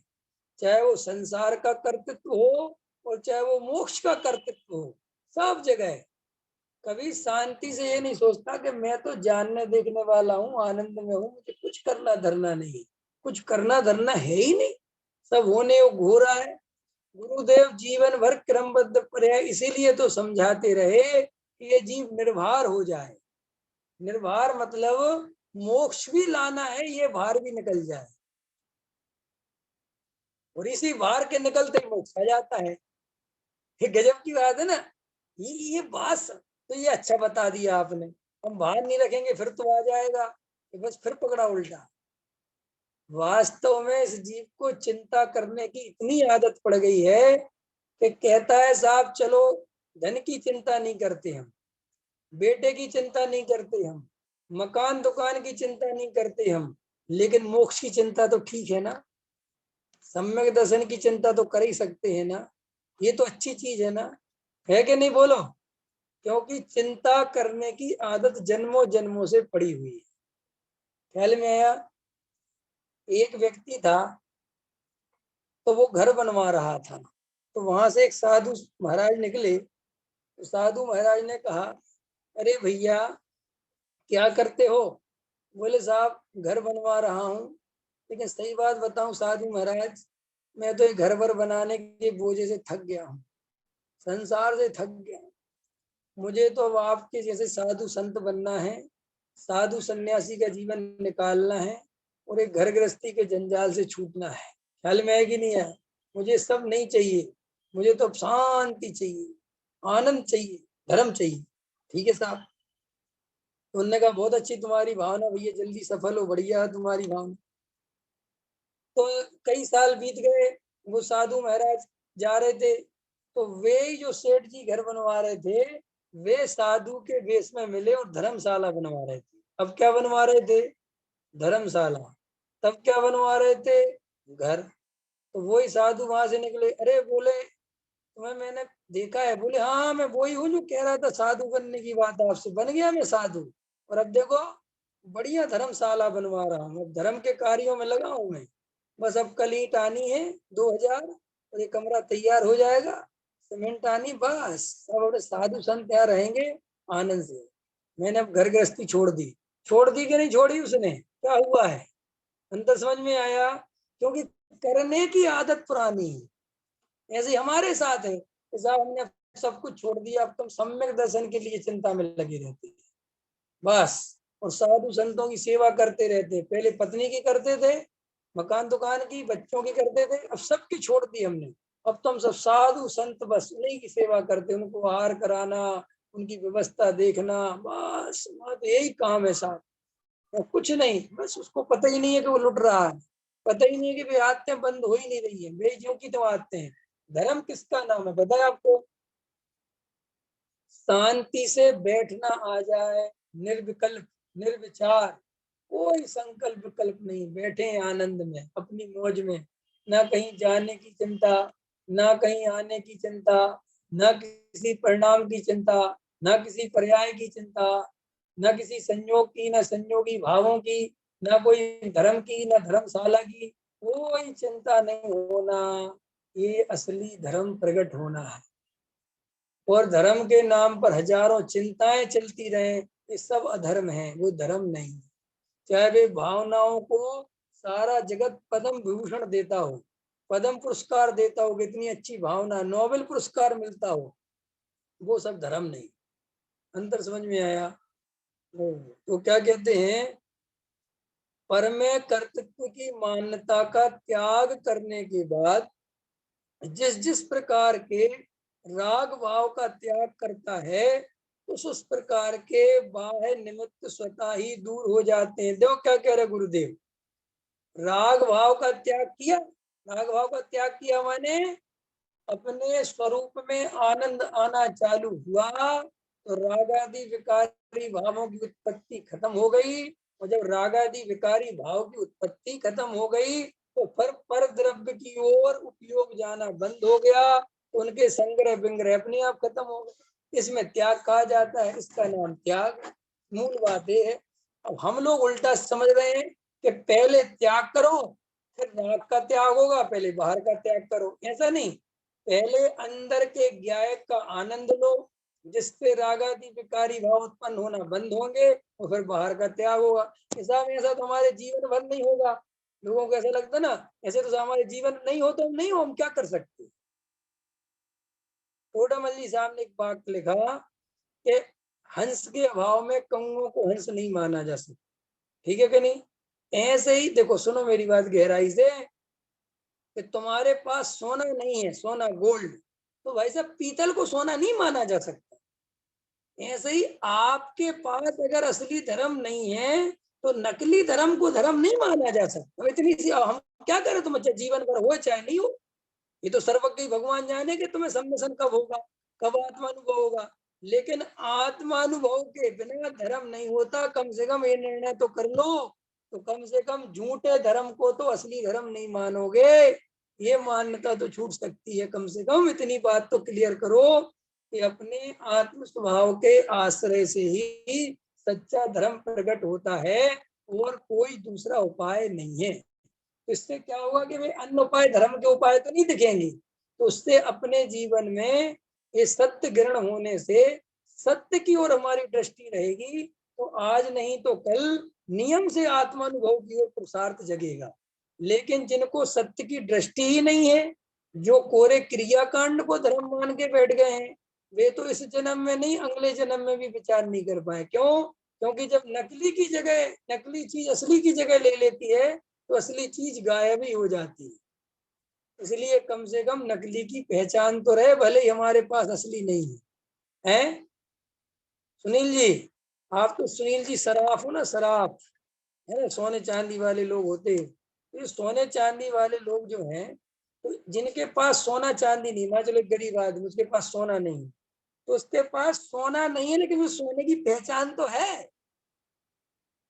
चाहे वो संसार का कर्तृत्व हो और चाहे वो मोक्ष का कर्तृत्व हो। सब जगह कभी शांति से ये नहीं सोचता कि मैं तो जानने देखने वाला हूँ, आनंद में हूँ, मुझे कुछ करना धरना नहीं। कुछ करना धरना है ही नहीं, सब होने हो रहा है। गुरुदेव जीवन भर क्रमबद्ध पर्याय इसीलिए तो समझाते रहे कि ये जीव निर्भर हो जाए। निर्भर मतलब मोक्ष भी लाना है, ये भार भी निकल जाए, और इसी भार के निकलते मोक्ष आ जाता है। ये गजब की बात है ना। ये बात तो ये अच्छा बता दिया आपने। हम भार नहीं रखेंगे फिर तो आ जाएगा, कि बस फिर पकड़ा उल्टा। वास्तव में इस जीव को चिंता करने की इतनी आदत पड़ गई है कि कहता है साहब चलो, धन की चिंता नहीं करते हम, बेटे की चिंता नहीं करते हम, मकान दुकान की चिंता नहीं करते हम, लेकिन मोक्ष की चिंता तो ठीक है ना, सम्यक दर्शन की चिंता तो कर ही सकते हैं ना। ये तो अच्छी चीज है ना, है कि नहीं? बोलो। क्योंकि चिंता करने की आदत जन्मों जन्मों से पड़ी हुई है। ख्याल में आया? एक व्यक्ति था, तो वो घर बनवा रहा था, तो वहां से एक साधु महाराज निकले। तो साधु महाराज ने कहा, अरे भैया क्या करते हो? बोले साहब घर बनवा रहा हूँ। लेकिन सही बात बताऊं साधु महाराज, मैं तो ये घर भर बनाने के बोझे से थक गया हूँ, संसार से थक गया। मुझे तो अब आपके जैसे साधु संत बनना है, साधु सन्यासी का जीवन निकालना है, और एक घर गृहस्थी के जंजाल से छूटना है। ख्याल में है कि नहीं है? मुझे सब नहीं चाहिए, मुझे तो अब शांति चाहिए, आनंद चाहिए, धर्म चाहिए। ठीक है साहब। तो उन्होंने कहा बहुत अच्छी तुम्हारी भावना भैया, जल्दी सफल हो, बढ़िया तुम्हारी भावना। तो कई साल बीत गए, वो साधु महाराज जा रहे थे, तो वे जो सेठ जी घर बनवा रहे थे, वे साधु के वेश में मिले और धर्मशाला बनवा रहे थे। अब क्या बनवा रहे थे? धर्मशाला। तब क्या बनवा रहे थे? घर। तो वही साधु वहां से निकले, अरे बोले तुम्हें मैंने देखा है। बोले हाँ मैं वही हूँ जो कह रहा था साधु बनने की बात आपसे, बन गया मैं साधु, और अब देखो बढ़िया धर्मशाला बनवा रहा हूँ, अब धर्म के कार्यों में लगा हूँ मैं। बस अब कल ईंट आनी है 2000, और ये कमरा तैयार हो जाएगा, सीमेंट आनी, बस सब अपने साधु संत यहाँ रहेंगे आनंद से। मैंने अब घर गृहस्थी छोड़ दी। छोड़ दी कि नहीं छोड़ी उसने? क्या हुआ है? अंतर समझ में आया? क्योंकि करने की आदत पुरानी है। ऐसे हमारे साथ है कि साहब हमने सब कुछ छोड़ दिया, अब तुम सम्यक दर्शन के लिए चिंता में लगे रहते हैं बस, और साधु संतों की सेवा करते रहते। पहले पत्नी की करते थे, मकान दुकान की, बच्चों की करते थे, अब सबकी छोड़ दी हमने। अब तो हम सब साधु संत बस उन्हीं की सेवा करते, उनको आहार कराना, उनकी व्यवस्था देखना, बस तो यही काम है साहब, और कुछ नहीं। बस उसको पता ही नहीं है कि वो लुट रहा है, पता ही नहीं है कि भाई आदतें बंद हो ही नहीं रही है, भाई जो की तो आदतें हैं। धर्म किसका नाम है बताए आपको? शांति से बैठना आ जाए, निर्विकल्प, निर्विचार, कोई संकल्प विकल्प नहीं, बैठे आनंद में अपनी मौज में, ना कहीं जाने की चिंता, ना कहीं आने की चिंता, ना किसी परिणाम की चिंता, ना किसी पर्याय की चिंता, ना किसी संयोग की, ना संयोगी भावों की, ना कोई धर्म की, ना धर्मशाला की, कोई चिंता नहीं होना। ये असली धर्म प्रकट होना है। और धर्म के नाम पर हजारों चिंताएं चलती रहे, ये सब अधर्म है, वो धर्म नहीं है। चाहे वे भावनाओं को सारा जगत पद्म विभूषण देता हो, पद्म पुरस्कार देता हो, कितनी अच्छी भावना, नोबेल पुरस्कार मिलता हो, वो सब धर्म नहीं। अंतर समझ में आया? तो क्या कहते हैं, परमे कर्तृत्व की मान्यता का त्याग करने के बाद जिस जिस प्रकार के राग भाव का त्याग करता है, उस प्रकार के बाह्य निमित्त स्वतः ही दूर हो जाते हैं। देखो क्या कह रहे गुरुदेव, राग भाव का त्याग किया, राग भाव का त्याग किया माने अपने स्वरूप में आनंद आना चालू हुआ, तो रागादि विकारी भावों की उत्पत्ति खत्म हो गई। और जब रागादि विकारी भाव की उत्पत्ति खत्म हो गई, तो फिर पर द्रव्य की ओर उपयोग जाना बंद हो गया, तो उनके संग्रह विंग्रह अपने आप खत्म हो गए। इसमें त्याग कहा जाता है, इसका नाम त्याग। मूल बात ये है। अब हम लोग उल्टा समझ रहे हैं कि पहले त्याग करो फिर राग का त्याग होगा, पहले बाहर का त्याग करो। ऐसा नहीं, पहले अंदर के ज्ञाय का आनंद लो, जिससे रागादि विकारी भाव उत्पन्न होना बंद होंगे, और फिर बाहर का त्याग होगा। ऐसा में ऐसा तो हमारे जीवन भर नहीं होगा। लोगों को ऐसा लगता ना, ऐसे तो हमारे जीवन नहीं हो तो हम नहीं हो, हम क्या कर सकते। टोडामल जी साहब ने एक बात लिखा कि हंस के अभाव में कौओं को हंस नहीं माना जा सकता। ठीक है कि नहीं? ऐसे ही देखो, सुनो मेरी बात गहराई से, कि तुम्हारे पास सोना नहीं है, सोना गोल्ड, तो भाई साहब पीतल को सोना नहीं माना जा सकता। ऐसे ही आपके पास अगर असली धर्म नहीं है, तो नकली धर्म को धर्म नहीं माना जा सकता। इतनी सी हम क्या करें, तुम अच्छा जीवन भर हो चाहे नहीं हो, ये तो सर्वज्ञ भगवान जाने कि तुम्हें सम्मसन कब होगा, कब आत्मानुभव होगा। लेकिन आत्मानुभव के बिना धर्म नहीं होता। कम से कम ये निर्णय तो कर लो, तो कम से कम झूठे धर्म को तो असली धर्म नहीं मानोगे, ये मान्यता तो छूट सकती है। कम से कम इतनी बात तो क्लियर करो कि अपने आत्म स्वभाव के आश्रय से ही सच्चा धर्म प्रकट होता है, और कोई दूसरा उपाय नहीं है। तो इससे क्या होगा कि वे अन्य उपाय, धर्म के उपाय तो नहीं दिखेंगे, तो उससे अपने जीवन में ये सत्य ग्रहण होने से सत्य की ओर हमारी दृष्टि रहेगी, तो आज नहीं तो कल नियम से आत्मानुभव की ओर पुरुषार्थ जगेगा। लेकिन जिनको सत्य की दृष्टि ही नहीं है, जो कोरे क्रियाकांड को धर्म मान के बैठ गए हैं, वे तो इस जन्म में नहीं अगले जन्म में भी विचार नहीं कर पाए। क्यों? क्योंकि जब नकली की जगह, नकली चीज असली की जगह ले लेती है, तो असली चीज गायब ही हो जाती है। इसलिए कम से कम नकली की पहचान तो रहे, भले ही हमारे पास असली नहीं है। हैं सुनील जी? आप तो सुनील जी सराफ हो ना, सराफ है ना, सोने चांदी वाले लोग होते। तो सोने चांदी वाले लोग जो हैं, तो जिनके पास सोना चांदी नहीं, मान चलो एक गरीब आदमी, उसके पास सोना नहीं, तो उसके पास सोना नहीं है, लेकिन वो सोने की पहचान तो है।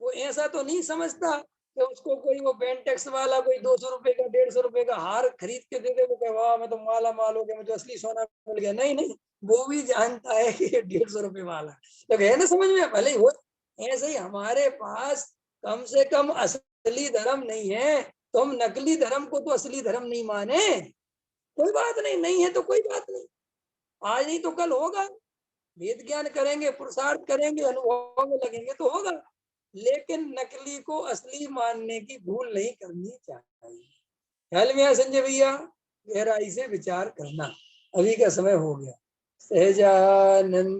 वो ऐसा तो नहीं समझता कि उसको कोई वो बेंटेक्स वाला कोई 200 रुपए का 150 रुपए का हार खरीद के दे दे, वो कहे वाह मैं तो माला माल हो गया, मुझे असली सोना मिल गया। नहीं नहीं, वो भी जानता है कि ये 150 रुपए वाला। तो है ना समझ में? भले ही हो। ऐसे ही हमारे पास कम से कम असली धर्म नहीं है, तो हम नकली धर्म को तो असली धर्म नहीं माने। कोई बात नहीं, नहीं है तो कोई बात नहीं, आज नहीं तो कल होगा। वेद ज्ञान करेंगे, पुरुषार्थ करेंगे, अनुभव में लगेंगे तो होगा। लेकिन नकली को असली मानने की भूल नहीं करनी चाहिए। ख्याल में आया संजय भैया? गहराई से विचार करना। अभी का समय हो गया। सहजानंद